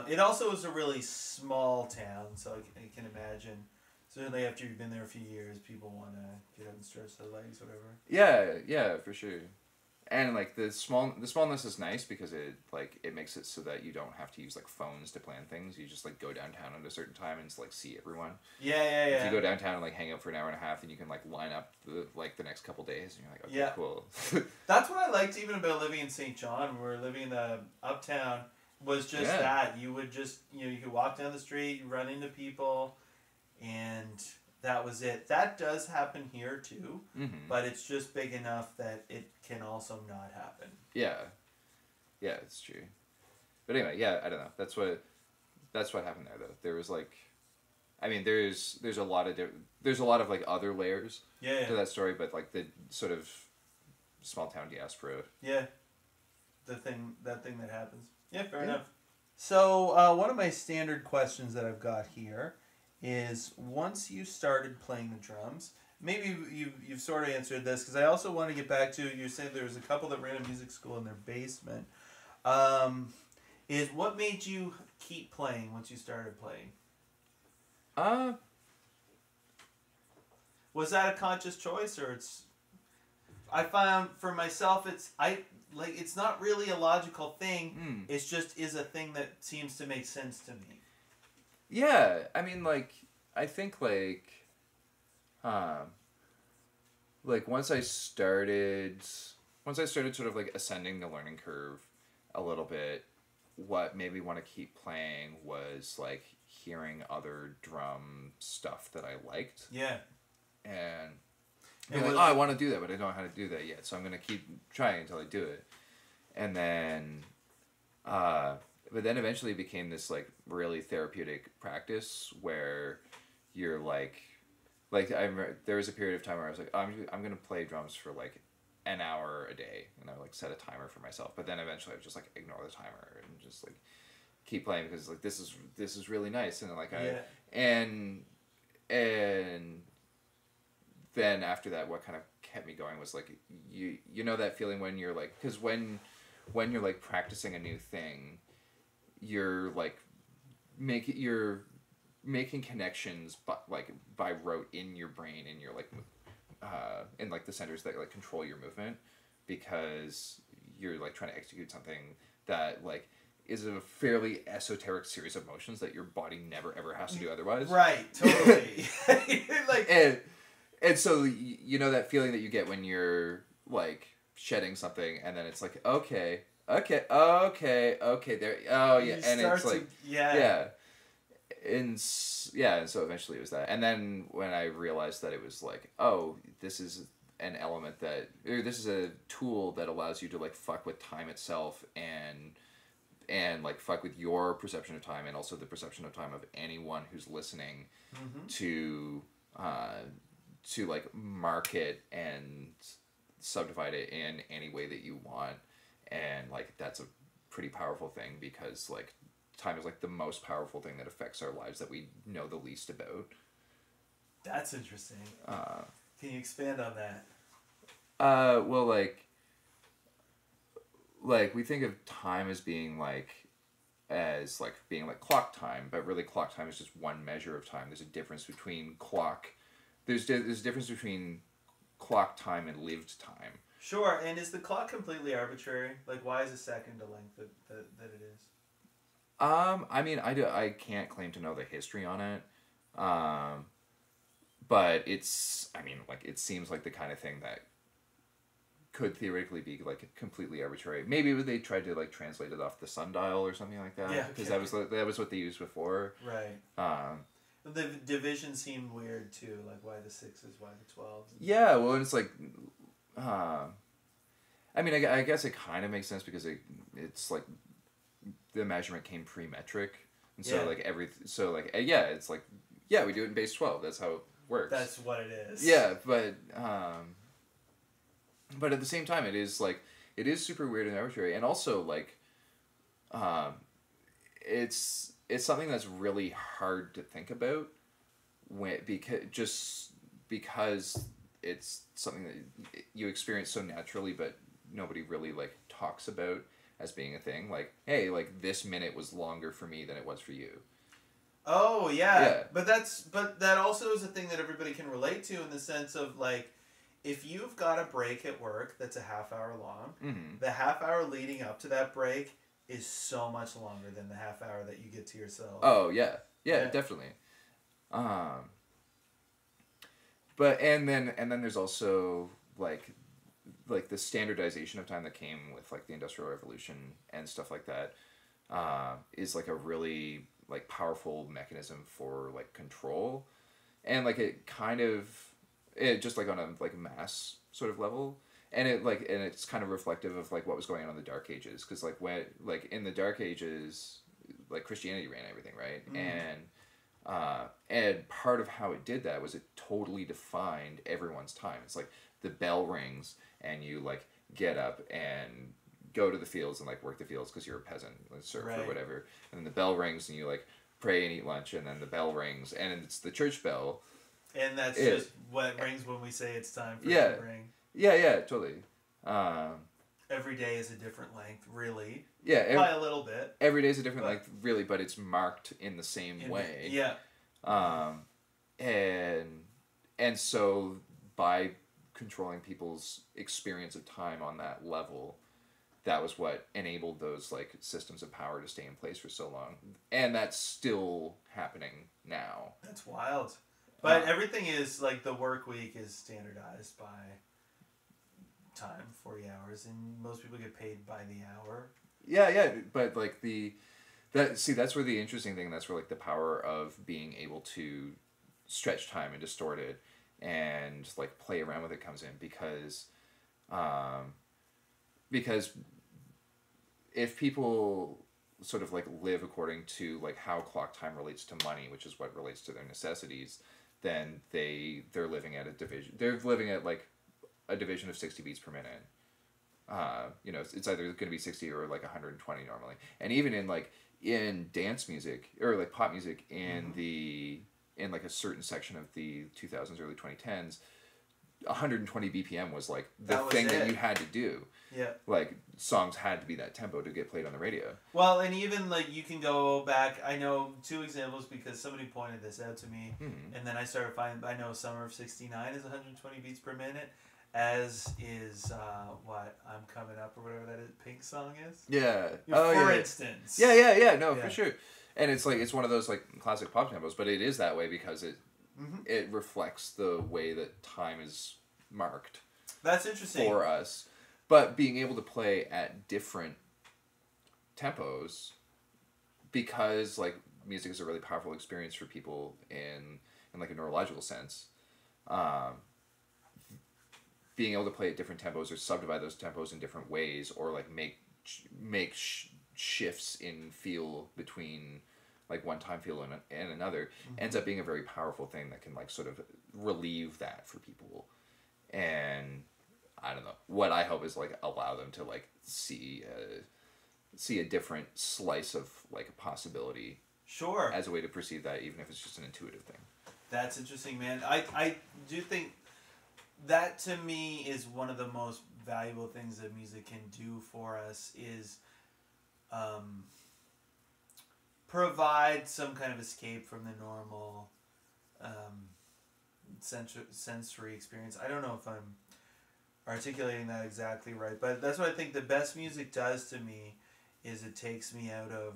It also is a really small town, so I can imagine. Certainly after you've been there a few years, people want to get out and stretch their legs, whatever. Yeah, for sure. And like the smallness is nice because it makes it so that you don't have to use like phones to plan things. You just like go downtown at a certain time and just like see everyone. Yeah. If you go downtown and like hang out for an hour and a half, then you can like line up the next couple days, and you're like, okay, cool. That's what I liked even about living in St. John. We're living in the uptown. Was just that you would just you could walk down the street, you run into people, and that was it. That does happen here too, but it's just big enough that it can also not happen. Yeah, it's true. But anyway, I don't know. That's what happened there though. There was like, I mean, there's a lot of like other layers to that story, but like the sort of small town diaspora. Yeah, that thing that happens. Yeah, fair enough. So one of my standard questions that I've got here is, once you started playing the drums, maybe you've sort of answered this, because I also want to get back to, you said there was a couple that ran a music school in their basement. Is what made you keep playing once you started playing? Was that a conscious choice, or I found for myself it's not really a logical thing. It's just is a thing that seems to make sense to me. Yeah, I mean, like, I think, like once I started sort of, like, ascending the learning curve a little bit, what made me want to keep playing was, like, hearing other drum stuff that I liked. Yeah. And being like, I want to do that, but I don't know how to do that yet, so I'm going to keep trying until I do it. And then, but then eventually it became this, like, really therapeutic practice where you're, like I remember there was a period of time where I was like, I'm going to play drums for, like, an hour a day, and I would, like, set a timer for myself. But then eventually I would just, like, ignore the timer and just, like, keep playing because, like, this is really nice. And, like, and then after that, what kind of kept me going was, like, you know that feeling when you're, like, because when you're, like, practicing a new thing, you're, like, making connections by rote in your brain, and you're, like, in, like, the centers that, like, control your movement, because you're, like, trying to execute something that, like, is a fairly esoteric series of motions that your body never ever has to do otherwise. Right, totally. Like, and so you know that feeling that you get when you're, like, shedding something, and then it's like, okay, there, oh yeah, and it's like, and so eventually it was that. And then when I realized that it was like, oh, this is an element this is a tool that allows you to, like, fuck with time itself, and like fuck with your perception of time, and also the perception of time of anyone who's listening, to like mark it and subdivide it in any way that you want. And, like, that's a pretty powerful thing, because, like, time is, like, the most powerful thing that affects our lives that we know the least about. That's interesting. Can you expand on that? Well, like we think of time as being like clock time, but really clock time is just one measure of time. There's a difference between there's a difference between clock time and lived time. Sure, and is the clock completely arbitrary? Like, why is a second the length that it is? I mean, I can't claim to know the history on it. But it's, I mean, like, it seems like the kind of thing that could theoretically be, like, completely arbitrary. Maybe they tried to, like, translate it off the sundial or something like that. Yeah, because that was what they used before. Right. The division seemed weird too. Like, why the 6s, why the 12s? Yeah, well, and it's like, I mean, I guess it kind of makes sense because it's like the measurement came pre-metric, and so it's like, yeah, we do it in base 12. That's how it works. That's what it is. Yeah, but at the same time, it is super weird and arbitrary, and also, like, it's something that's really hard to think about because it's something that you experience so naturally, but nobody really like talks about as being a thing. Like, hey, like this minute was longer for me than it was for you. Oh yeah. Yeah. But that also is a thing that everybody can relate to in the sense of like, if you've got a break at work that's a half hour long, Mm-hmm. the half hour leading up to that break is so much longer than the half hour that you get to yourself. Oh yeah, definitely. But and then there's also like the standardization of time that came with like the Industrial Revolution and stuff like that, is like a really like powerful mechanism for like control, and like it just like on a like mass sort of level, and it's kind of reflective of like what was going on in the Dark Ages, because like when like in the Dark Ages, like Christianity ran everything, right? And part of how it did that was it totally defined everyone's time. It's like the bell rings and you like get up and go to the fields and like work the fields because you're a peasant, like serf or whatever. And then the bell rings and you like pray and eat lunch, and then the bell rings and it's the church bell. And that's just what rings when we say it's time for it to ring. Yeah, totally. Every day is a different length, really. Yeah. By a little bit. Every day is a different length, really, but it's marked in the same way. Yeah. And so by controlling people's experience of time on that level, that was what enabled those like systems of power to stay in place for so long. And that's still happening now. That's wild. But everything is like the work week is standardized by time, 40 hours, and most people get paid by the hour. Yeah, but like that's where the interesting thing, that's where like the power of being able to stretch time and distort it and like play around with it comes in, because if people sort of like live according to like how clock time relates to money, which is what relates to their necessities, then they're living at like a division of 60 beats per minute. It's either going to be 60 or like 120 normally. And even in dance music or like pop music in like a certain section of the 2000s, early 2010s, 120 BPM was like the thing that you had to do. Yeah. Like songs had to be that tempo to get played on the radio. Well, and even like you can go back, I know 2 examples because somebody pointed this out to me, and then I started finding, I know Summer of 69 is 120 beats per minute, as is what I'm Coming Up or whatever that is, Pink song is. Yeah. For instance. Yeah. No, for sure. And it's like it's one of those like classic pop tempos, but it is that way because it reflects the way that time is marked. That's interesting for us. But being able to play at different tempos, because like music is a really powerful experience for people in like a neurological sense. Being able to play at different tempos or subdivide those tempos in different ways, or like make shifts in feel between like one time feel and another, ends up being a very powerful thing that can like sort of relieve that for people. And I don't know, what I hope is like allow them to like see a different slice of like a possibility. Sure. As a way to perceive that, even if it's just an intuitive thing. That's interesting, man. I do think that to me is one of the most valuable things that music can do for us is provide some kind of escape from the normal sensory experience. I don't know if I'm articulating that exactly right, but that's what I think the best music does to me, is it takes me out of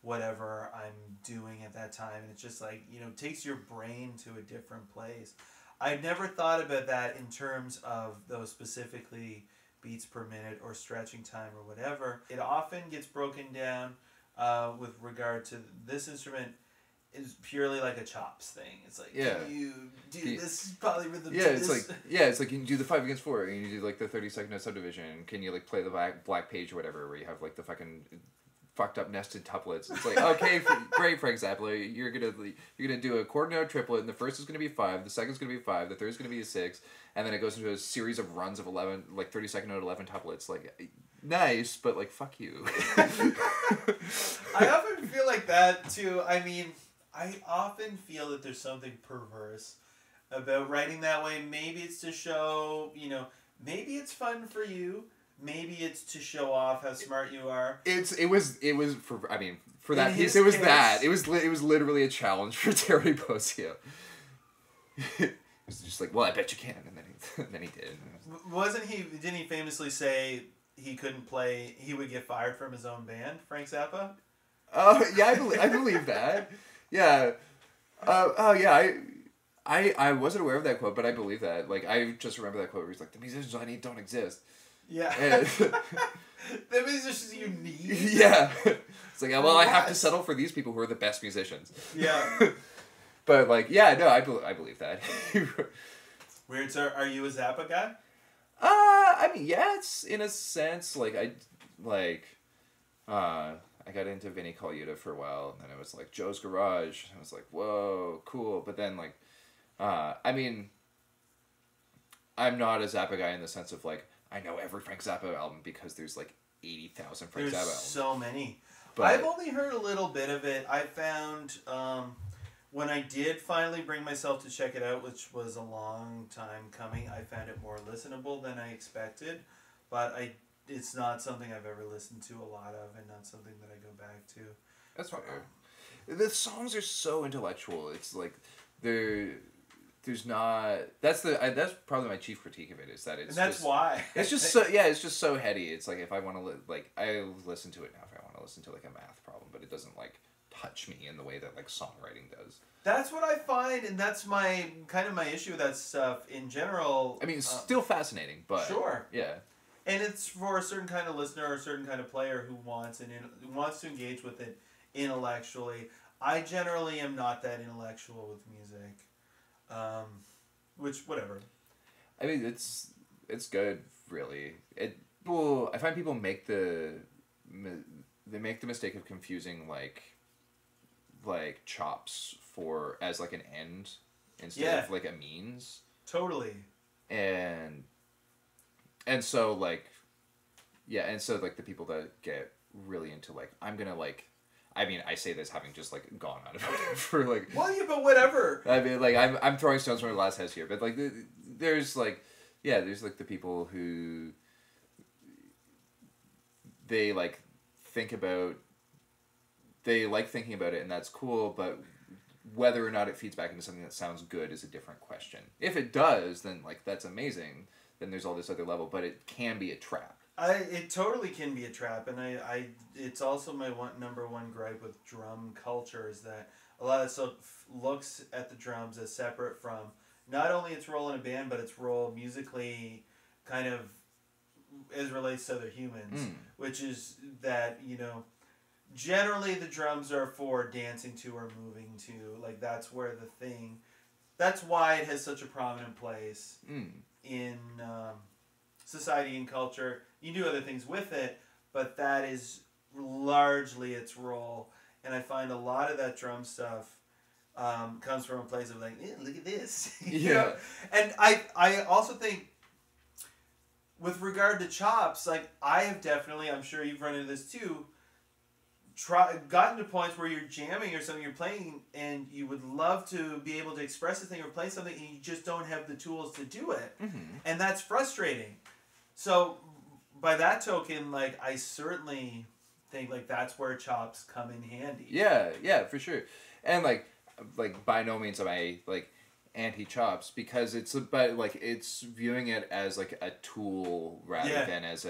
whatever I'm doing at that time, and it's just like, takes your brain to a different place. I've never thought about that in terms of those specifically beats per minute or stretching time or whatever. It often gets broken down with regard to this instrument is purely like a chops thing. It's like, can you do this polyrhythm? Yeah, it's like can you do the 5 against 4? And you do like the 30-second note subdivision. Can you like play the black page or whatever, where you have like the fucking fucked up nested tuplets? It's like, okay, great, for example, you're gonna do a chord note triplet, and the first is gonna be 5, the second is gonna be 5, the third is gonna be a 6, and then it goes into a series of runs of 11, like 30-second note 11 tuplets. Like, nice, but like, fuck you. I often feel like that too. I mean, I often feel that there's something perverse about writing that way. Maybe it's to show, maybe it's fun for you. Maybe it's to show off how smart you are. It was for that piece, it was that. It was literally a challenge for Terry Bozzio. It was just like, well, I bet you can, and then he did. Didn't he famously say he couldn't play, he would get fired from his own band, Frank Zappa? Yeah, I believe that. Yeah. I wasn't aware of that quote, but I believe that. Like, I just remember that quote where he's like, the musicians I need don't exist. Yeah. The musicians you need? Yeah. It's like, well, I have to settle for these people who are the best musicians. Yeah. But, like, yeah, no, I believe that. Weird. So, are you a Zappa guy? I mean, yeah, it's in a sense, like, I got into Vinnie Colaiuta for a while, and then it was, like, Joe's Garage, and I was like, whoa, cool, but then, like, I mean, I'm not a Zappa guy in the sense of, like, I know every Frank Zappa album because there's, like, 80,000 Frank Zappa albums. There's so many. But I've only heard a little bit of it. I found, when I did finally bring myself to check it out, which was a long time coming, I found it more listenable than I expected. But it's not something I've ever listened to a lot of, and not something that I go back to. That's fair. The songs are so intellectual. It's like there's not. That's probably my chief critique of it, is that it's. And that's why. It's just so it's just so heady. It's like if I want to I listen to it now if I want to listen to like a math problem, but it doesn't like touch me in the way that like songwriting does. That's what I find, and that's my issue with that stuff in general. I mean, it's still fascinating, but sure, yeah. And it's for a certain kind of listener or a certain kind of player who wants to engage with it intellectually. I generally am not that intellectual with music, which whatever. I mean, it's good, really. I find people make the mistake of confusing like chops as like an end instead of like a means. Totally. And so like the people that get really into like I'm gonna like, I mean, I say this having just like gone out of it for like. Well, yeah, but whatever. I mean, like I'm throwing stones from my glass house here, but like there's like the people who they like think about. They like thinking about it, and that's cool, but whether or not it feeds back into something that sounds good is a different question. If it does, then like that's amazing. Then there's all this other level, but it can be a trap. It totally can be a trap, and it's also my number one gripe with drum culture is that a lot of stuff looks at the drums as separate from not only its role in a band, but its role musically, kind of as relates to other humans, which is that generally the drums are for dancing to or moving to, like that's where that's why it has such a prominent place in society and culture. You do other things with it, but that is largely its role. And I find a lot of that drum stuff comes from a place of like, look at this. You know? And I also think with regard to chops, like I have definitely, I'm sure you've run into this too, gotten to points where you're jamming or something, you're playing, and you would love to be able to express a thing or play something, and you just don't have the tools to do it. And that's frustrating. So by that token, like I certainly think like that's where chops come in handy. Yeah, for sure. And like by no means am I like anti-chops, because it's viewing it as like a tool rather than as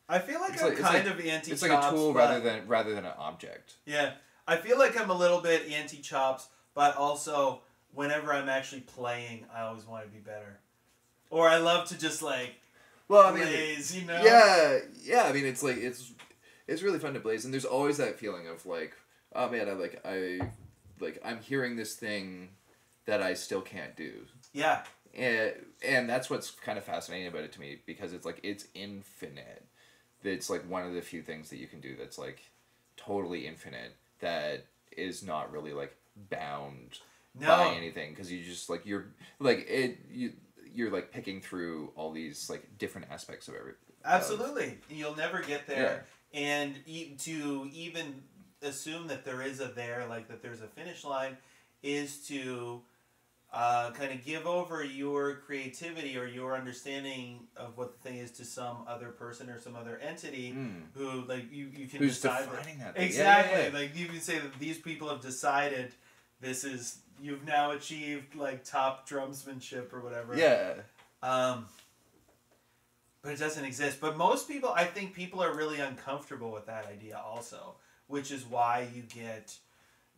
I feel like I'm kind of anti-chops. It's like a tool rather than an object. Yeah, I feel like I'm a little bit anti-chops, but also whenever I'm actually playing, I always want to be better, or I love to just like blaze, Yeah. I mean, it's like it's really fun to blaze, and there's always that feeling of like, oh man, I'm hearing this thing that I still can't do. Yeah. And that's what's kind of fascinating about it to me, because it's like it's infinite. It's like one of the few things that you can do that's like totally infinite, that is not really like bound by anything, because you just like you're like picking through all these like different aspects of everything. Absolutely. You'll never get there And to even assume that there is that there's a finish line is to kind of give over your creativity or your understanding of what the thing is to some other person or some other entity who you can Who's decide defining that exactly. Yeah, yeah, yeah. Like you can say that these people have decided you've now achieved like top drumsmanship or whatever. Yeah. But it doesn't exist. But most people, I think people are really uncomfortable with that idea also, which is why you get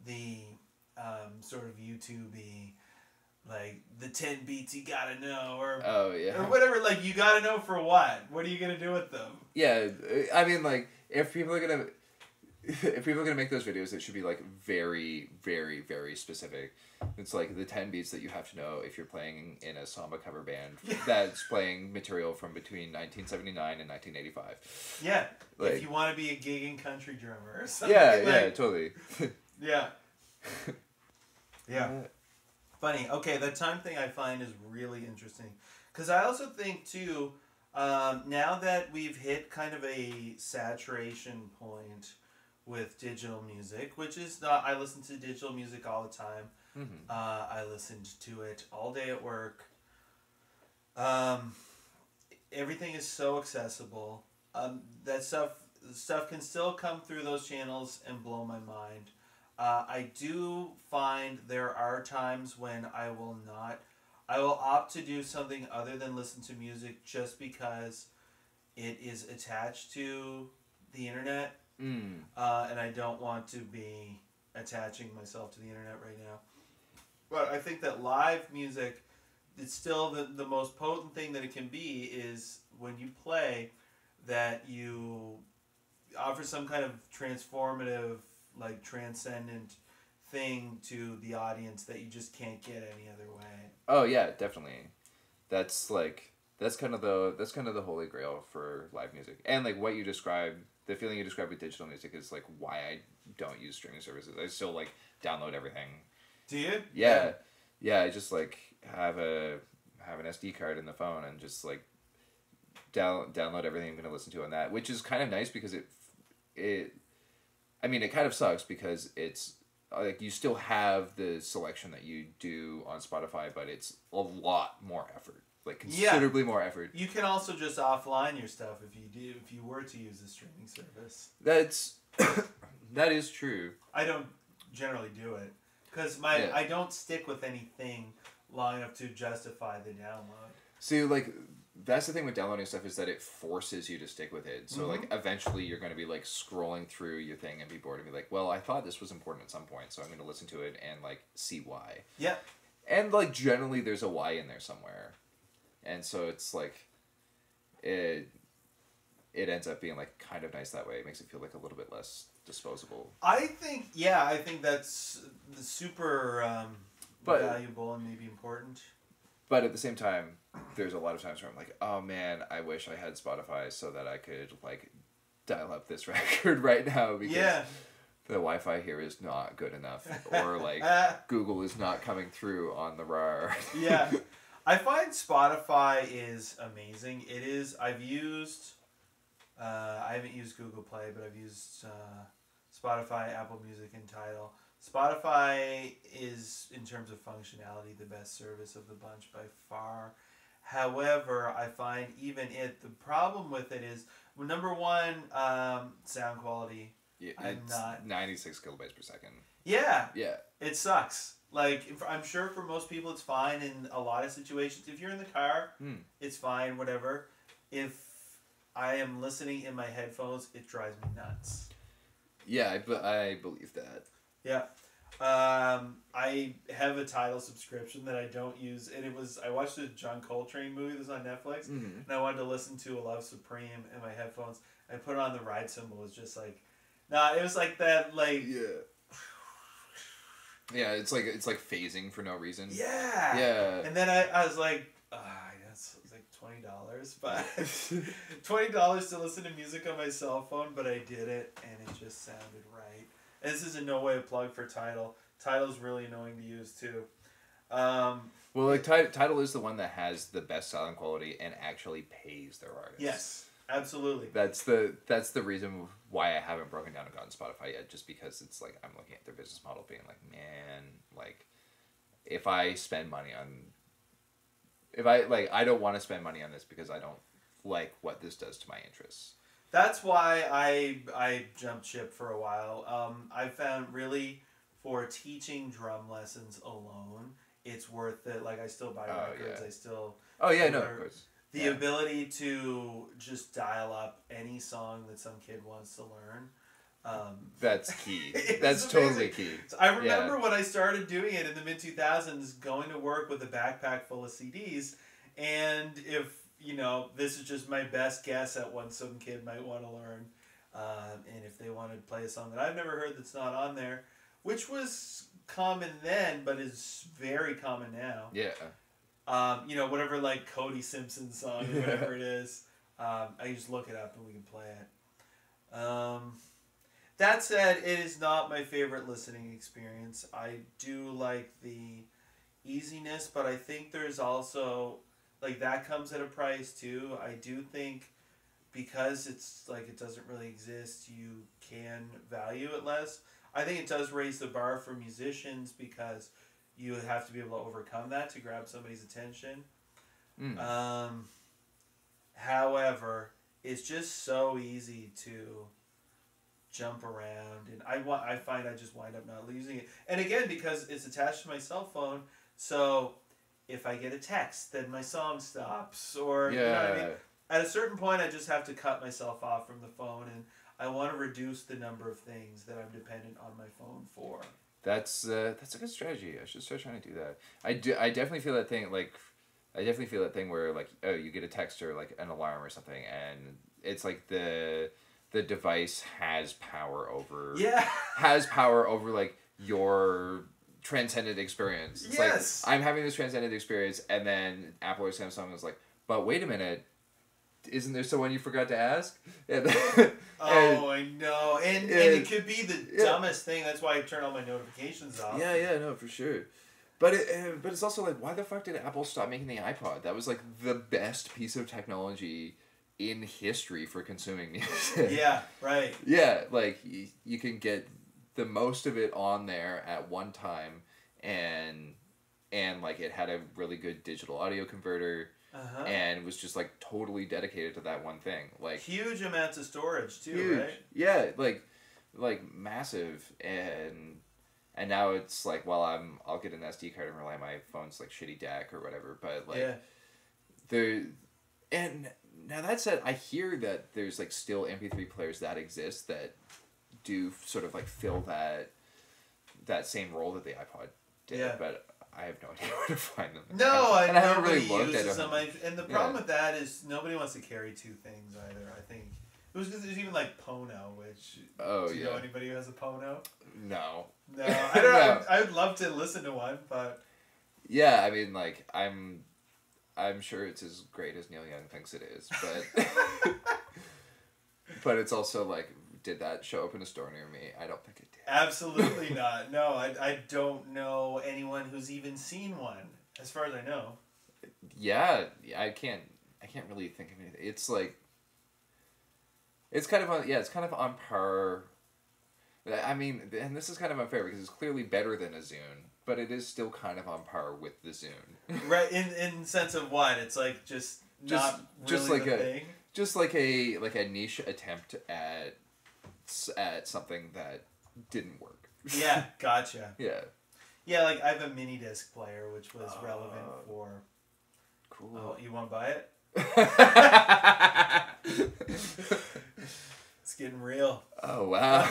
the sort of YouTube-y, like the 10 beats you gotta know, or or whatever. Like you gotta know for what? What are you gonna do with them? Yeah, I mean, like if people are gonna make those videos, it should be like very, very, very specific. It's like the 10 beats that you have to know if you're playing in a samba cover band that's playing material from between 1979 and 1985. Yeah, like, if you want to be a gigging country drummer or something. Yeah, totally. Yeah. Yeah. Funny. Okay, that time thing I find is really interesting. Because I also think, too, now that we've hit kind of a saturation point with digital music, which is not, I listen to digital music all the time. Mm-hmm. I listened to it all day at work. Everything is so accessible. That stuff can still come through those channels and blow my mind. I do find there are times when I will opt to do something other than listen to music just because it is attached to the internet. And I don't want to be attaching myself to the internet right now. But I think that live music, it's still the most potent thing that it can be is when you play that you offer some kind of transformative, like transcendent thing to the audience that you just can't get any other way. Oh yeah, definitely. That's kind of the holy grail for live music. And like what you described, the feeling you described with digital music is like why I don't use streaming services. I still like download everything. Do you? Yeah. I just like have an SD card in the phone and just like download everything I'm going to listen to on that, which is kind of nice because it kind of sucks because it's like you still have the selection that you do on Spotify, but it's a lot more effort. Like considerably more effort. You can also just offline your stuff if you were to use a streaming service. That is true. I don't generally do it because I don't stick with anything long enough to justify the download. See, like that's the thing with downloading stuff is that it forces you to stick with it. So like eventually you're going to be like scrolling through your thing and be bored and be like, well, I thought this was important at some point, so I'm going to listen to it and like see why. Yeah. And like generally there's a why in there somewhere. And so it's like, it ends up being like kind of nice that way. It makes it feel like a little bit less disposable. I think that's super valuable and maybe important. But at the same time, there's a lot of times where I'm like, oh man, I wish I had Spotify so that I could like dial up this record right now because the Wi-Fi here is not good enough, or like Google is not coming through on the RAR. Yeah. I find Spotify is amazing. It is. I haven't used Google Play, but I've used Spotify, Apple Music, and Tidal. Spotify is, in terms of functionality, the best service of the bunch by far. However, I find the problem with it is, well, number one, sound quality. Yeah, it's 96 kilobytes per second. Yeah. Yeah. It sucks. Like, I'm sure for most people it's fine in a lot of situations. If you're in the car, it's fine, whatever. If I am listening in my headphones, it drives me nuts. Yeah, I believe that. Yeah. I have a Tidal subscription that I don't use, and I watched a John Coltrane movie that's on Netflix, and I wanted to listen to A Love Supreme in my headphones. I put on the ride cymbal. It was just like, it was like that, like... Yeah. Yeah, it's like phasing for no reason. Yeah. Yeah. And then I was like, yes, it was like $20, but $20 to listen to music on my cell phone, but I did it, and it just sounded right. And this is in no way a plug for Tidal. Tidal's really annoying to use too. Well, like Tidal is the one that has the best sound quality and actually pays their artists. Yes, Absolutely. That's the reason why I haven't broken down and gotten Spotify yet, just because it's like I'm looking at their business model being like, man, like if I spend money on I don't want to spend money on this because I don't like what this does to my interests. That's why I jumped ship for a while. I found really for teaching drum lessons alone, it's worth it. Like I still buy records. Yeah. I still. Oh yeah, no, of course. The ability to just dial up any song that some kid wants to learn. That's key. That's totally key. So I remember when I started doing it in the mid-2000s, going to work with a backpack full of CDs, and if, this is just my best guess at what some kid might want to learn, and if they wanted to play a song that I've never heard that's not on there, which was common then, but is very common now. Yeah. Whatever, like, Cody Simpson song or whatever it is, I just look it up and we can play it. That said, it is not my favorite listening experience. I do like the easiness, but I think there's also, like, that comes at a price too. I do think because it's, like, it doesn't really exist, you can value it less. I think it does raise the bar for musicians because you have to be able to overcome that to grab somebody's attention. However, it's just so easy to jump around, and I find I just wind up not losing it. And again, because it's attached to my cell phone, so if I get a text, then my song stops, or you know what I mean? At a certain point, I just have to cut myself off from the phone, and I want to reduce the number of things that I'm dependent on my phone for. That's a good strategy. I should start trying to do that. I definitely feel that thing, like, I definitely feel that thing where, like, oh, you get a text or, like, an alarm or something, and it's like the device has power over... Yeah. has power over, like, your transcendent experience. It's yes. like, I'm having this transcendent experience, and then Apple or Samsung is like, but wait a minute, isn't there someone you forgot to ask? And, I know. And it could be the dumbest thing. That's why I turn all my notifications off. Yeah, no, for sure. But it's also like, why the fuck did Apple stop making the iPod? That was like the best piece of technology in history for consuming music. Yeah, right. Yeah, like you can get the most of it on there at one time, and like it had a really good digital audio converter. And was just like totally dedicated to that one thing. Like huge amounts of storage too, huge. Right? Yeah, like massive, and now it's like, well, I'll get an SD card and rely on my phone's like shitty DAC or whatever. But like and now that said, I hear that there's like still MP3 players that exist that do sort of like fill that same role that the iPod did, but I have no idea where to find them. No, I haven't really looked at them. And the problem with that is nobody wants to carry two things either. I think it was because there's even like Pono, which do you know anybody who has a Pono? No, I don't know. I would love to listen to one, but yeah, I mean, like I'm sure it's as great as Neil Young thinks it is, but but it's also like, did that show up in a store near me? I don't think it did. Absolutely not. No, I don't know anyone who's even seen one, as far as I know. Yeah, I can't really think of anything. It's like, it's kind of on par. I mean, and this is kind of unfair because it's clearly better than a Zune, but it is still kind of on par with the Zune. Right, in sense of what? It's like just not really like the thing? Just like a niche attempt at something that didn't work. Yeah, gotcha. Yeah, like I have a mini disc player which was relevant for... Cool. Oh, you want to buy it? It's getting real. Oh, wow.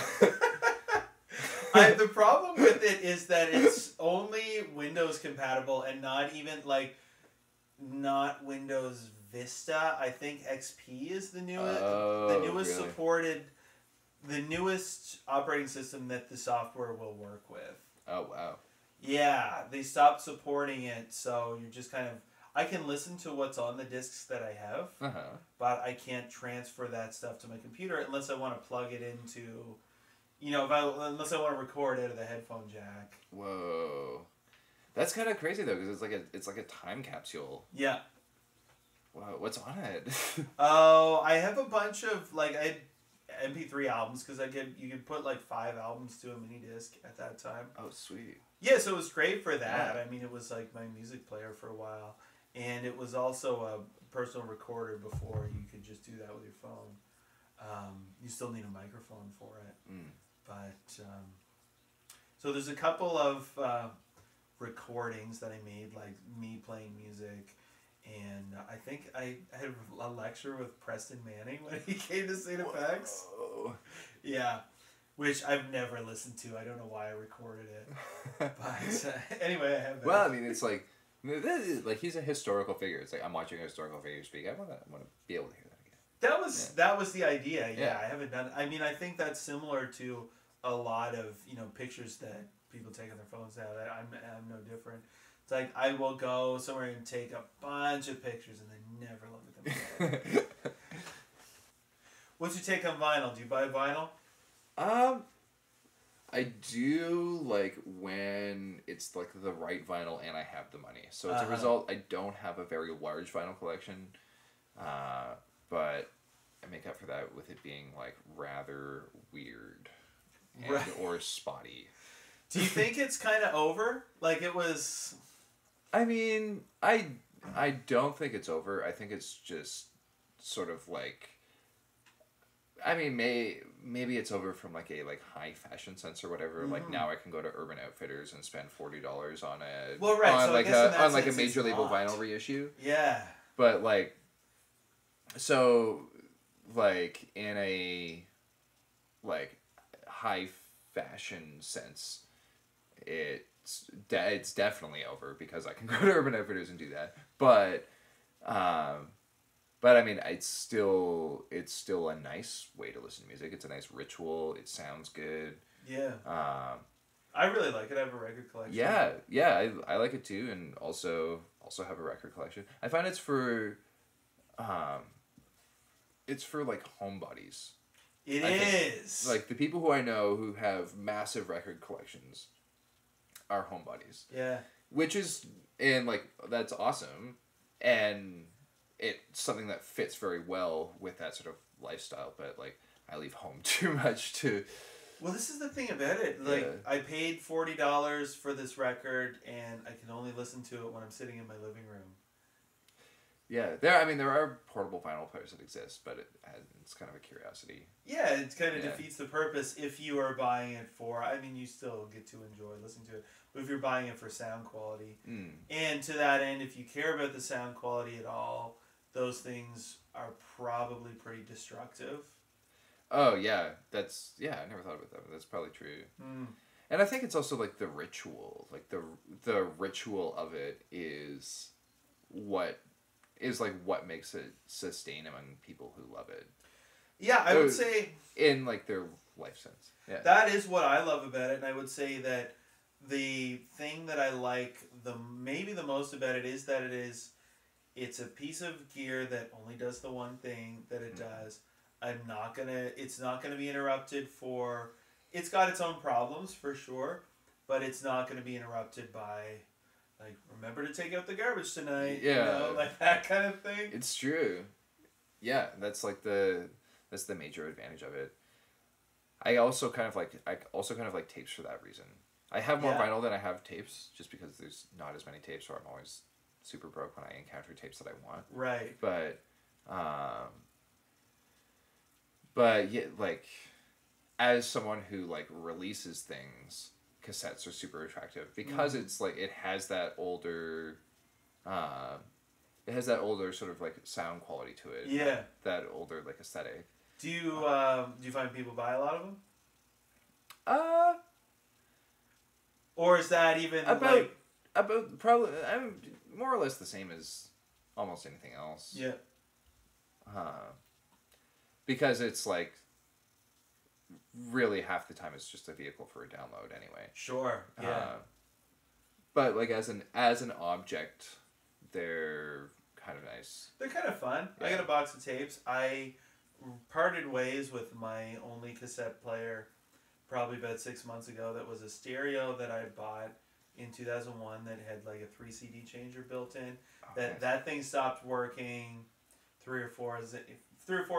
The problem with it is that it's only Windows compatible and not even like not Windows Vista. I think XP is the newest. The newest really? Supported. The newest operating system that the software will work with. Oh, wow. Yeah, they stopped supporting it, so you're just kind of... I can listen to what's on the discs that I have, but I can't transfer that stuff to my computer unless I want to plug it into... unless I want to record out of the headphone jack. Whoa. That's kind of crazy, though, because it's like a time capsule. Yeah. Wow, what's on it? Oh, I have a bunch of like I had MP3 albums because you could put like 5 albums to a mini disc at that time. Oh, sweet. Yeah, so it was great for that. Yeah. I mean, it was like my music player for a while, and it was also a personal recorder before you could just do that with your phone. You still need a microphone for it, but so there's a couple of recordings that I made, like me playing music. And I think I had a lecture with Preston Manning when he came to St. Effects. Yeah, which I've never listened to. I don't know why I recorded it. But anyway, I have that. Well, I mean, it's like he's a historical figure. It's like I'm watching a historical figure speak. I want to be able to hear that again. That was the idea. Yeah, I haven't done. I mean, I think that's similar to a lot of pictures that people take on their phones now. That I'm no different. It's like I will go somewhere and take a bunch of pictures and then never look at them again. What's your take on vinyl? Do you buy vinyl? I do like when it's like the right vinyl and I have the money. So as a result, I don't have a very large vinyl collection, but I make up for that with it being like rather weird or spotty. Do you think it's kind of over? Like it was. I mean, I don't think it's over. I think it's just sort of like. I mean, maybe it's over from like a high fashion sense or whatever. Mm-hmm. Like now I can go to Urban Outfitters and spend $40 on a major label vinyl reissue. Yeah. But so in a high fashion sense, it's definitely over because I can go to Urban Outfitters and do that. But I mean, it's still a nice way to listen to music. It's a nice ritual. It sounds good. Yeah. I really like it. I have a record collection. Yeah, I like it too, and also have a record collection. I find it's for like homebodies. It is. Like the people who I know who have massive record collections are homebodies. Yeah. Which is that's awesome, and it's something that fits very well with that sort of lifestyle. But I leave home too much to. Well, this is the thing about it. I paid $40 for this record, and I can only listen to it when I'm sitting in my living room. Yeah, there are portable vinyl players that exist, but it's kind of a curiosity. Yeah, it kind of defeats the purpose if you are buying it for. I mean, you still get to enjoy listening to it, but if you're buying it for sound quality, and to that end, if you care about the sound quality at all, those things are probably pretty destructive. Oh yeah, I never thought about that, but that's probably true. And I think it's also the ritual, the ritual of it is what makes it sustain among people who love it. Yeah, I would say in their life sense. Yeah, that is what I love about it, and I would say that the thing that I like maybe the most about it is that it's a piece of gear that only does the one thing that it does. It's not gonna be interrupted for. It's got its own problems for sure, but it's not gonna be interrupted by, remember to take out the garbage tonight. Yeah, that kind of thing. It's true. Yeah, that's the major advantage of it. I also kind of like tapes for that reason. I have more vinyl than I have tapes, just because there's not as many tapes, so I'm always super broke when I encounter tapes that I want. Right. But yeah, as someone who releases things, cassettes are super attractive because it's it has that older sort of sound quality to it. Yeah. That older aesthetic. Do you find people buy a lot of them? Or is that even about probably I'm more or less the same as almost anything else. Yeah. Because it's really half the time it's just a vehicle for a download anyway. Sure. Yeah. But as an object, they're kind of nice. They're kind of fun. Yeah. I got a box of tapes. I parted ways with my only cassette player probably about 6 months ago. That was a stereo that I bought in 2001 that had like a 3 CD changer built in. Okay. That thing stopped working 3 or 4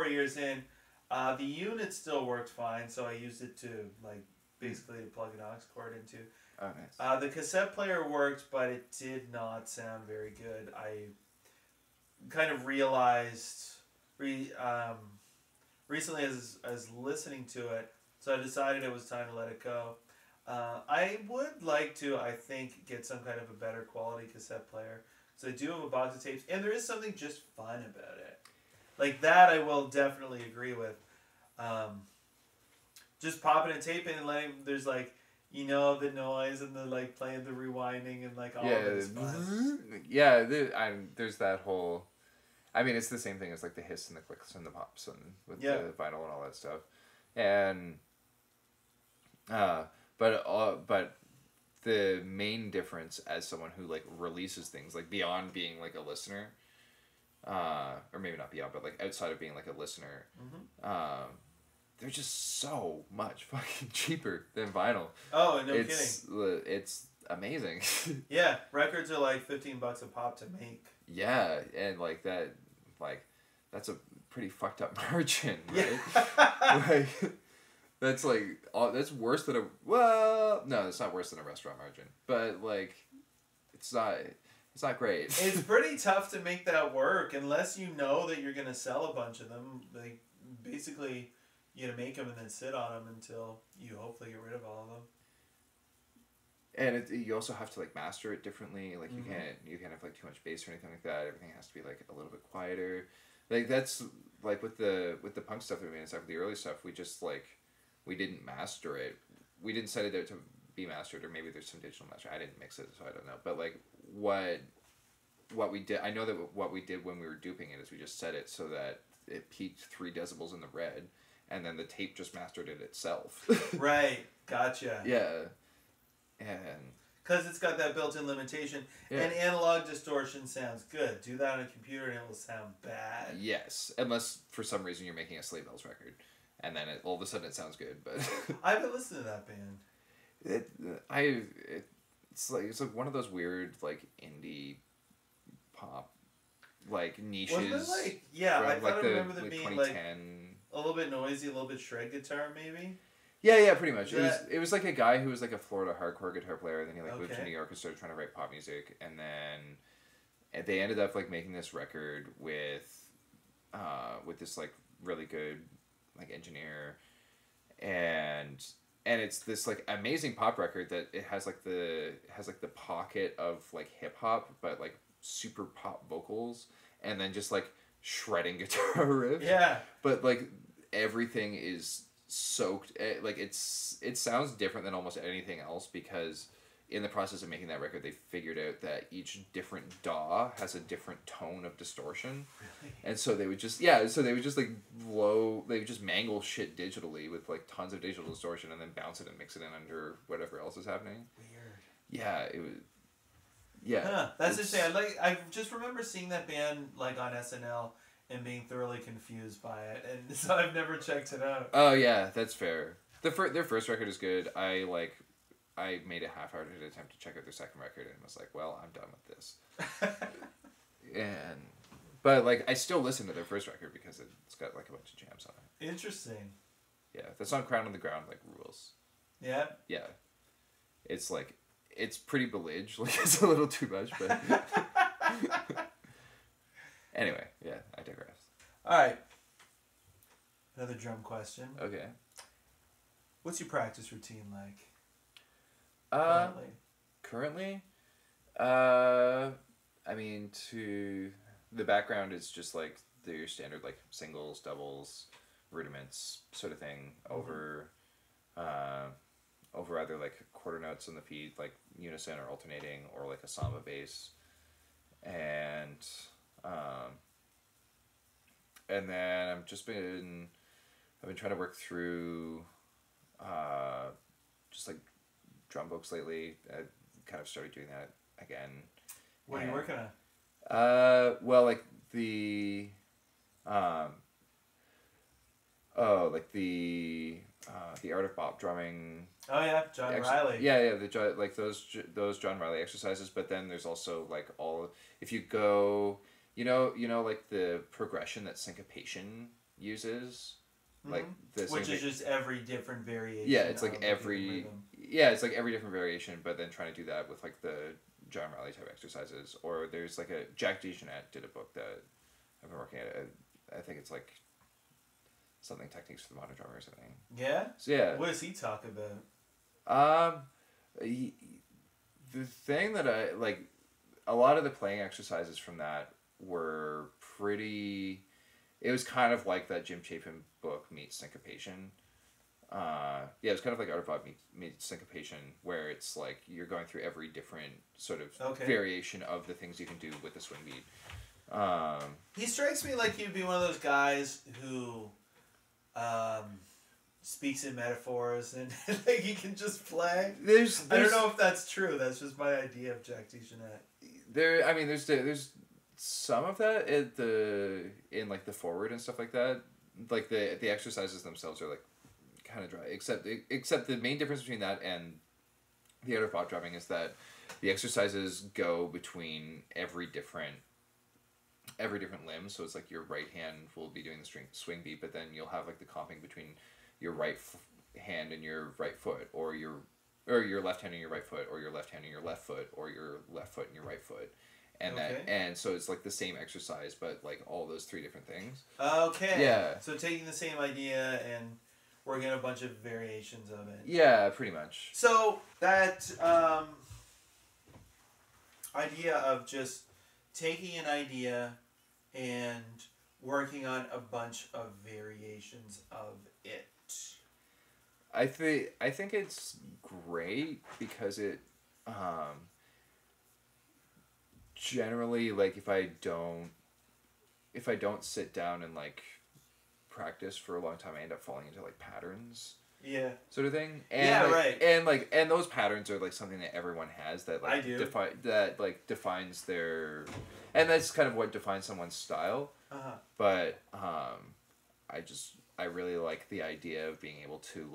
years in. The unit still worked fine, so I used it to like basically plug an aux cord into. Oh, nice. The cassette player worked, but it did not sound very good. I kind of realized recently as listening to it, so I decided it was time to let it go. I would like to, I think, get some kind of a better quality cassette player. So I do have a box of tapes, and there is something just fun about it. Like that I will definitely agree with. Just popping a tape in and letting, there's like, you know, the noise and the like playing the rewinding and like all of it is fun. Yeah, there's that whole, I mean, it's the same thing as like the hiss and the clicks and the pops and with the vinyl and all that stuff. And, but the main difference as someone who like releases things like beyond being like a listener, or maybe not beyond, but like outside of being like a listener, they're just so much fucking cheaper than vinyl. Oh, no kidding. It's amazing. Yeah, records are like $15 a pop to make. Yeah, and like that's a pretty fucked up margin, right? Yeah. Like that's like that's worse than no, it's not worse than a restaurant margin, but like it's not great. It's pretty tough to make that work unless you know that you're gonna sell a bunch of them. Like basically, you gotta make them and then sit on them until you hopefully get rid of all of them. And you also have to like master it differently. Like you can't have like too much bass or anything like that. Everything has to be like a little bit quieter. Like that's like with the punk stuff that we made and stuff, the early stuff, we just like we didn't master it. We didn't set it out to be mastered, or maybe there's some digital master. I didn't mix it, so I don't know. But like what we did, I know that what we did when we were duping it is we just set it so that it peaked 3 decibels in the red, and then the tape just mastered it itself. Right, gotcha. Yeah, and because it's got that built-in limitation, and analog distortion sounds good. Do that on a computer and it will sound bad. Yes, unless for some reason you're making a Sleigh Bells record, and then all of a sudden it sounds good. But I haven't listened to that band. It's like one of those weird like indie pop like niches. Wasn't it like I thought I remember them being like a little bit noisy, a little bit shred guitar maybe. Yeah, pretty much. It was like a guy who was like a Florida hardcore guitar player, and then he like moved to New York and started trying to write pop music, and then they ended up like making this record with this like really good like engineer, and it's this like amazing pop record that it has like the pocket of like hip hop, but like super pop vocals, and then just like shredding guitar riffs. Yeah. But like everything is soaked, like it sounds different than almost anything else, because in the process of making that record they figured out that each different DAW has a different tone of distortion. Really? And so they would just mangle shit digitally with like tons of digital distortion and then bounce it and mix it in under whatever else is happening. Weird. Yeah, it was. Yeah, that's interesting. I just remember seeing that band like on SNL and being thoroughly confused by it, and so I've never checked it out. Oh yeah, that's fair. Their first record is good. I made a half-hearted attempt to check out their second record and was like, well, I'm done with this. But like I still listen to their first record because it's got like a bunch of jams on it. Interesting. Yeah, the song "Crown on the Ground" like rules. Yeah. Yeah, it's like it's pretty belligerent. Like it's a little too much, but. Anyway, yeah, I digress. All right. Another drum question. Okay. What's your practice routine like? Currently, I mean, the background is just like your standard like singles, doubles, rudiments sort of thing over either like quarter notes on the feet, like unison or alternating, or like a samba bass, and then I've been trying to work through just like drum books lately. I kind of started doing that again. What are you working on? Well, like the the art of bop drumming. Oh yeah, John Riley. Yeah, those John Riley exercises. But then there's also like if you go, like the progression that syncopation uses, like which is just every different variation. Yeah, it's like every different variation, but then trying to do that with like the John Riley type exercises. Or there's like Jack DeJohnette did a book that I've been working at. I think it's like something techniques for the modern drummer or something. Yeah? So yeah. What does he talk about? The thing that I like, a lot of the playing exercises from that were pretty. It was kind of like that Jim Chapin book meets syncopation. It was kind of like Art of Bop meets syncopation, where it's like you're going through every different sort of variation of the things you can do with the swing beat. He strikes me like he'd be one of those guys who speaks in metaphors and like he can just play. I don't know if that's true. That's just my idea of Jack DeJohnette. There's some of that in like the forward and stuff like that. Like the exercises themselves are like kind of dry. Except the main difference between that and the art of bop drumming is that the exercises go between every different limb. So it's like your right hand will be doing the swing beat, but then you'll have like the comping between your right hand and your right foot, or your left hand and your right foot, or your left hand and your left foot, or your left foot and your right foot. And so it's like the same exercise, but like all those three different things. Okay. Yeah. So taking the same idea and working a bunch of variations of it. Yeah, pretty much. So that idea of just taking an idea and working on a bunch of variations of it. I think it's great because it generally, like, if I don't sit down and like practice for a long time, I end up falling into like patterns. Yeah. Sort of thing. And yeah, right. And those patterns are like something that everyone has that like defines their, and that's kind of what defines someone's style. But I really like the idea of being able to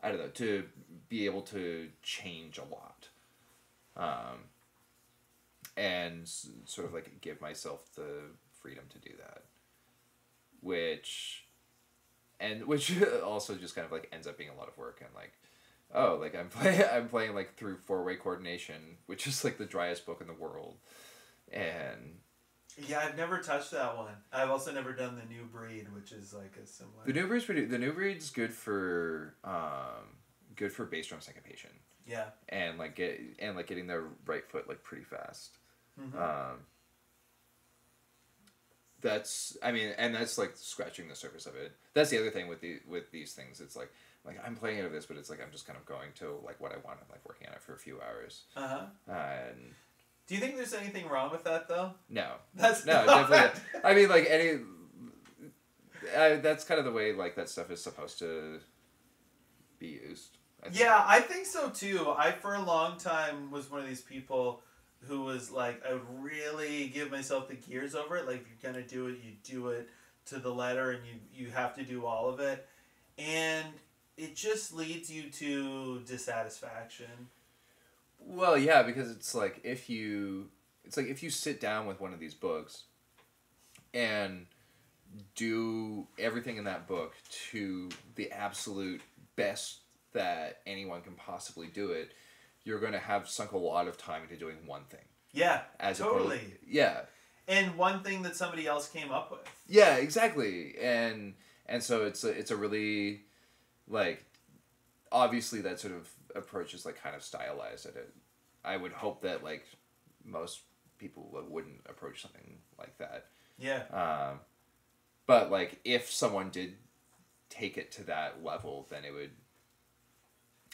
I don't know, to be able to change a lot. And sort of like give myself the freedom to do that. Which also just kind of like ends up being a lot of work, and like, oh, like I'm playing like through 4-way coordination, which is like the driest book in the world. And yeah, I've never touched that one. I've also never done the New Breed, which is like a similar. The New Breed's good for bass drum syncopation. Yeah. And getting the right foot like pretty fast. Mm-hmm. That's like scratching the surface of it. That's the other thing with these things. It's like I'm playing out of this, but it's like I'm just kind of going to like what I want and like working on it for a few hours. And do you think there's anything wrong with that though? No. That's no, definitely. I mean, like that's kind of the way like that stuff is supposed to be used. I think so too. I for a long time was one of these people who was like, I would really give myself the gears over it. Like, if you're gonna do it, you do it to the letter, and you have to do all of it, and it just leads you to dissatisfaction. Well, yeah, because it's like if you sit down with one of these books and do everything in that book to the absolute best that anyone can possibly do it, you're going to have sunk a lot of time into doing one thing. Yeah, totally. Yeah. And one thing that somebody else came up with. Yeah, exactly. And so it's a really, like, obviously that sort of approach is like kind of stylized at it. I would hope that like most people wouldn't approach something like that. Yeah. But like if someone did take it to that level, then it would,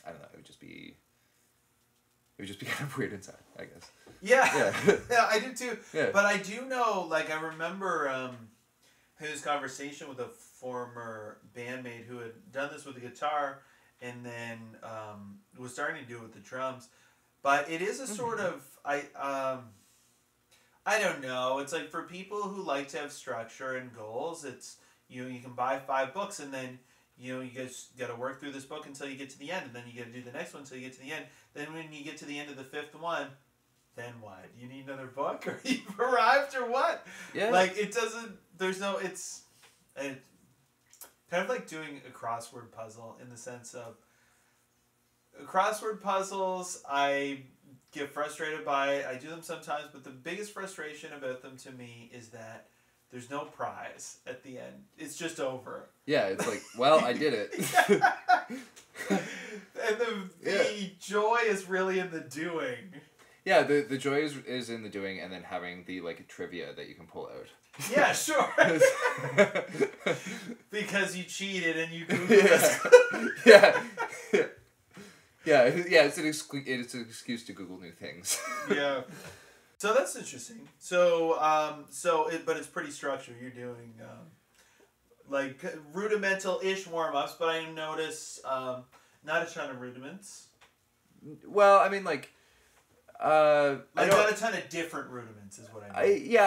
I don't know, it would just be kind of weird inside, I guess. Yeah. Yeah, I do too. Yeah. But I do know, like, I remember having this conversation with a former bandmate who had done this with the guitar and then was starting to do it with the drums. But it is a sort of, I don't know. It's like for people who like to have structure and goals, it's you can buy 5 books and then you just got to work through this book until you get to the end, and then you got to do the next one until you get to the end. Then when you get to the end of the 5th one, then what? You need another book, or you've arrived, or what? Yeah. Like it doesn't. There's no. It's kind of like doing a crossword puzzle in the sense of crossword puzzles. I get frustrated by. I do them sometimes, but the biggest frustration about them to me is that there's no prize at the end. It's just over. Yeah, it's like, well, I did it. And the joy is really in the doing. Yeah, the joy is in the doing, and then having the like trivia that you can pull out. Yeah, sure. Because you cheated and you Googled this. Yeah. It's an excuse to Google new things. Yeah. So that's interesting. So but it's pretty structured. You're doing like rudimental-ish warm-ups, but I notice not a ton of rudiments. Well, I mean, like, not a ton of different rudiments is what I mean.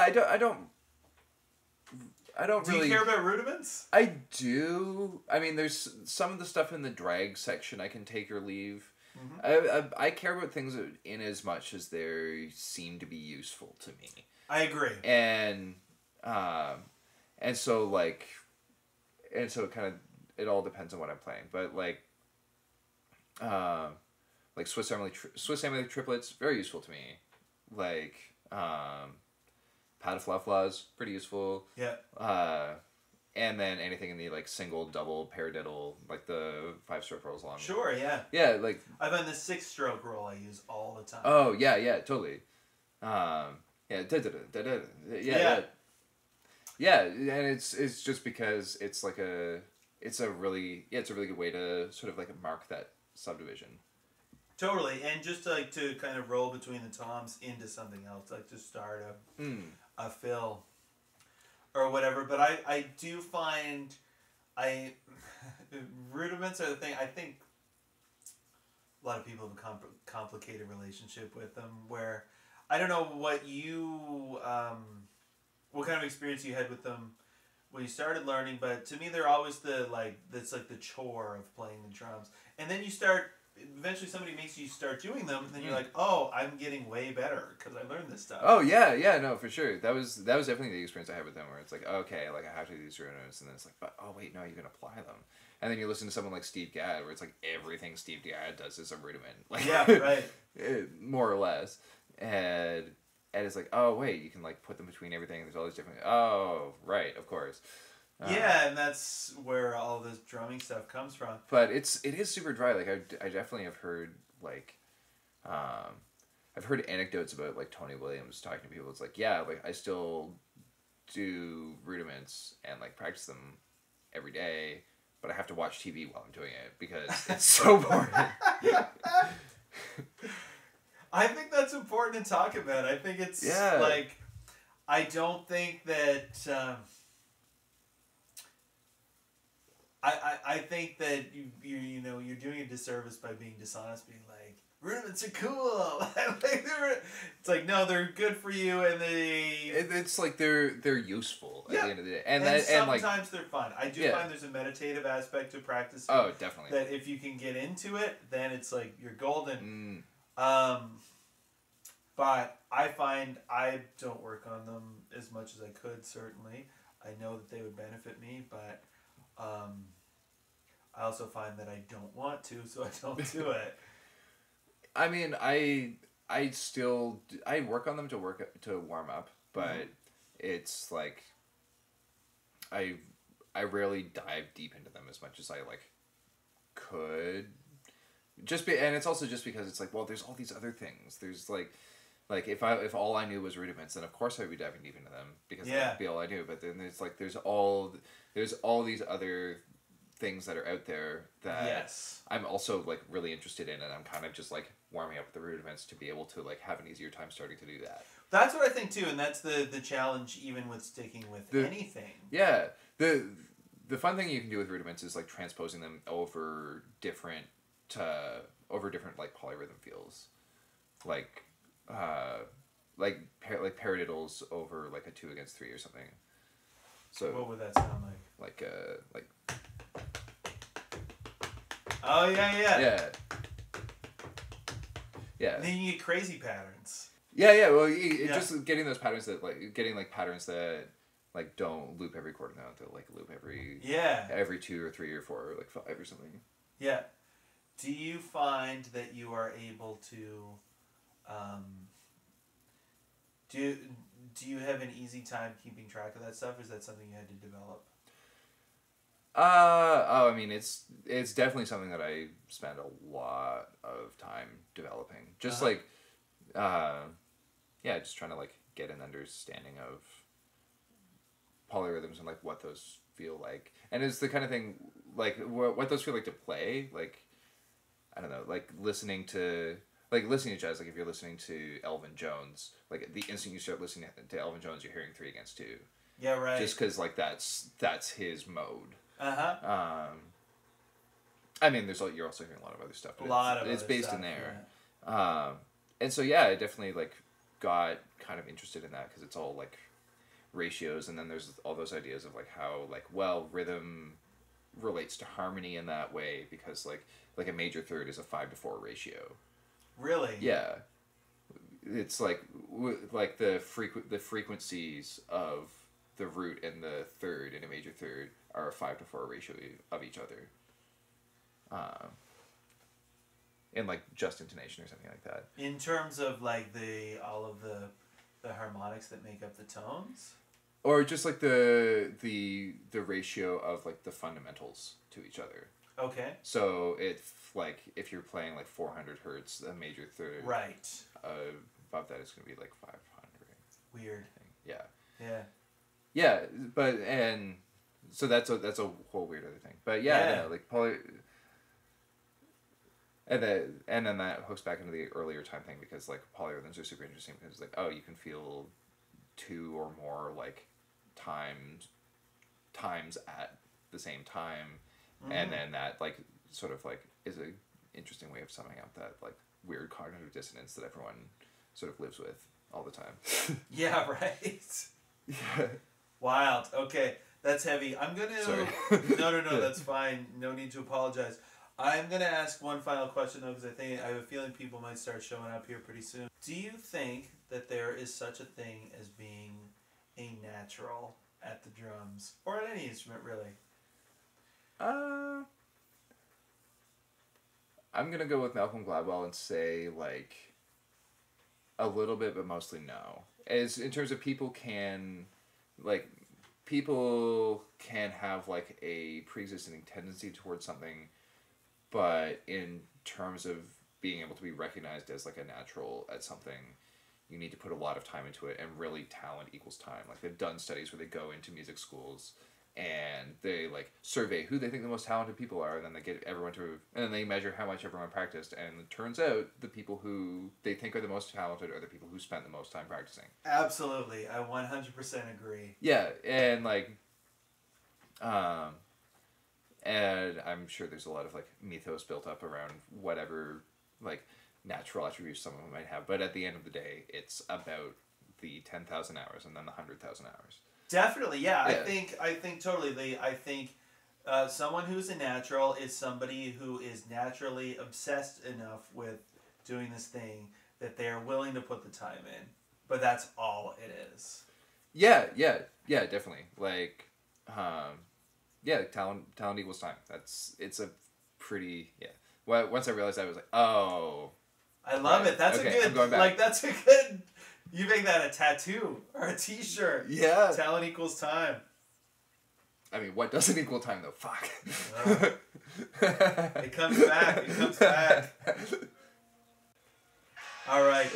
I don't Do really. you care about rudiments? I do. I mean, there's some of the stuff in the drag section I can take or leave. Mm-hmm. I care about things in as much as they seem to be useful to me. I agree. And so kind of it all depends on what I'm playing, but like Swiss Family triplets, very useful to me. Like Pataflaflas, pretty useful. Yeah. And then anything in the like single, double, paradiddle, like the 5-stroke rolls along. Sure, yeah. Yeah, like I've on the 6-stroke roll I use all the time. Oh yeah, totally. Yeah, and it's just because it's like it's a really good way to sort of like mark that subdivision. Totally, and just to kind of roll between the toms into something else, like to start a fill or whatever. But I do find rudiments are the thing. I think a lot of people have a complicated relationship with them, where I don't know what kind of experience you had with them when you started learning, but to me they're always that's like the chore of playing the drums, and then eventually somebody makes you start doing them, and then you're like, oh, I'm getting way better because I learned this stuff. Oh yeah, no, for sure. That was definitely the experience I had with them, where it's like, okay, like I have to do these rudiments, and then it's like, but oh wait, no, you can apply them. And then you listen to someone like Steve Gadd, where it's like everything Steve Gadd does is a rudiment. Like, yeah, right. More or less. And it's like, oh wait, you can like put them between everything. There's all these different. Oh right, of course. Yeah, and that's where all this drumming stuff comes from. But it is super dry. Like I definitely have heard like, I've heard anecdotes about like Tony Williams talking to people. It's like, yeah, like I still do rudiments and like practice them every day, but I have to watch TV while I'm doing it because it's so boring. I think that's important to talk about. I think it's like, I don't think that. I think that you're doing a disservice by being dishonest, being like rudiments are cool. It's like, no, they're good for you, and it's like they're useful at the end of the day, and sometimes they're fun. I do find there's a meditative aspect to practicing. Oh, definitely. That if you can get into it, then it's like you're golden. But I find I don't work on them as much as I could. Certainly, I know that they would benefit me, but. I also find that I don't want to, so I don't do it. I mean, I work on them to warm up, but it's like I rarely dive deep into them as much as I like could. And it's also just because it's like, well, there's all these other things. There's like if all I knew was rudiments, then of course I'd be diving deep into them because that would be all I knew. But then there's all these other things that are out there that I'm also like really interested in, and I'm kind of just like warming up with the rudiments to be able to like have an easier time starting to do that. That's what I think too, and that's the challenge even with sticking with anything. Yeah, the fun thing you can do with rudiments is like transposing them over different like polyrhythm feels, like like paradiddles over like a 2 against 3 or something. So what would that sound like? Like. Oh yeah. Yeah. And then you get crazy patterns. Yeah. Well, just getting those patterns that patterns that like don't loop every quarter note. They'll like loop every 2 or 3 or 4 or like 5 or something. Yeah. Do you find that you are able to, do you have an easy time keeping track of that stuff, or is that something you had to develop? I mean, it's definitely something that I spend a lot of time developing. Just just trying to like get an understanding of polyrhythms and like what those feel like, and it's the kind of thing like what those feel like to play. Like, I don't know, like listening to jazz. Like if you're listening to Elvin Jones, like the instant you start listening to Elvin Jones, you're hearing 3 against 2. Yeah, right. Just because like that's his mode. Uh-huh. I mean, you're also hearing a lot of other stuff. But it's based in there. Yeah. And so yeah, I definitely like got kind of interested in that because it's all like ratios, and then there's all those ideas of like how like rhythm relates to harmony in that way, because like a major third is a 5-to-4 ratio. Really? Yeah. It's like the frequencies of the root and the third in a major third are a 5-to-4 ratio of each other. In like just intonation or something like that. In terms of like all of the harmonics that make up the tones? Or just like the ratio of like the fundamentals to each other. Okay. So it's like if you're playing like 400 hertz, a major third. Right. Above that it's going to be like 500. Weird. Yeah. Yeah. Yeah, but and so that's a whole weird other thing. But yeah. No, like and then that hooks back into the earlier time thing, because like polyrhythms are super interesting because like you can feel 2 or more like times at the same time, and then that like sort of like is a interesting way of summing up that like weird cognitive dissonance that everyone sort of lives with all the time. Yeah, right. Yeah. Wild. Okay, that's heavy. I'm gonna. Sorry. No, that's fine. No need to apologize. I'm gonna ask one final question though, because I have a feeling people might start showing up here pretty soon. Do you think that there is such a thing as being a natural at the drums, or at any instrument really? I'm gonna go with Malcolm Gladwell and say like a little bit, but mostly no. As in terms of people can have like a pre-existing tendency towards something, but in terms of being able to be recognized as like a natural at something, you need to put a lot of time into it, and really talent equals time. Like they've done studies where they go into music schools and they like survey who they think the most talented people are, and then they get everyone to, and then they measure how much everyone practiced, and it turns out the people who they think are the most talented are the people who spent the most time practicing. Absolutely, I 100% agree. Yeah, and like, and I'm sure there's a lot of like mythos built up around whatever like natural attributes someone might have, but at the end of the day, it's about the 10,000 hours and then the 100,000 hours. Definitely, yeah. I think totally. I think someone who's a natural is somebody who is naturally obsessed enough with doing this thing that they are willing to put the time in. But that's all it is. Yeah, definitely. Like, talent equals time. It's a pretty, yeah. Well, once I realized that, I was like, oh. I love it. That's okay, a good, I'm going back. like, that's a good, you make that a tattoo or a t-shirt. Yeah. Talent equals time. I mean, what doesn't equal time, though? Fuck. It comes back. It comes back. All right.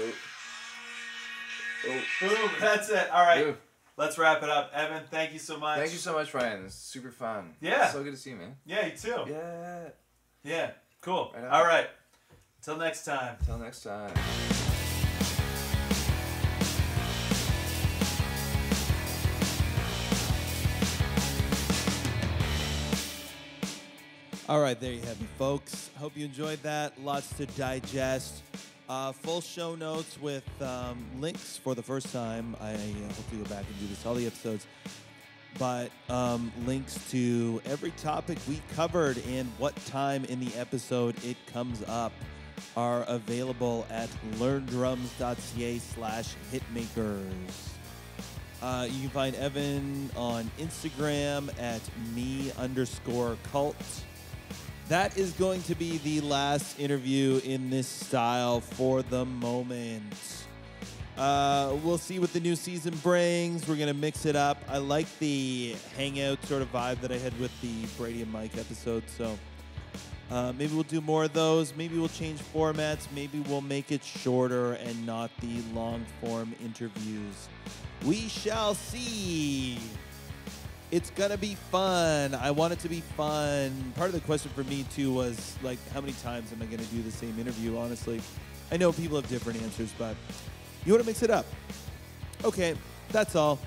Boom. That's it. All right. Ooh. Let's wrap it up. Evan, thank you so much. Thank you so much, Ryan. It's super fun. Yeah. It's so good to see you, man. Yeah, you too. Yeah. Yeah. Cool. Right on. All right. Till next time. Till next time. All right, there you have it, folks. Hope you enjoyed that. Lots to digest. Full show notes with links for the first time. I hope to go back and do this all the episodes. But links to every topic we covered and what time in the episode it comes up are available at learndrums.ca/hitmakers. You can find Evan on Instagram at me_cult. That is going to be the last interview in this style for the moment. We'll see what the new season brings. We're going to mix it up. I like the hangout sort of vibe that I had with the Brady and Mike episode, so maybe we'll do more of those. Maybe we'll change formats. Maybe we'll make it shorter and not the long-form interviews. We shall see. It's going to be fun. I want it to be fun. Part of the question for me, too, was, like, how many times am I going to do the same interview, honestly? I know people have different answers, but you want to mix it up. Okay, that's all.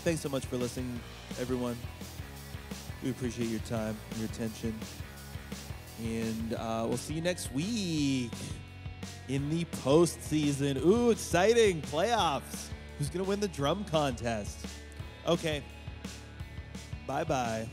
Thanks so much for listening, everyone. We appreciate your time, your attention. And we'll see you next week in the postseason. Ooh, exciting. Playoffs. Who's going to win the drum contest? Okay. Bye-bye.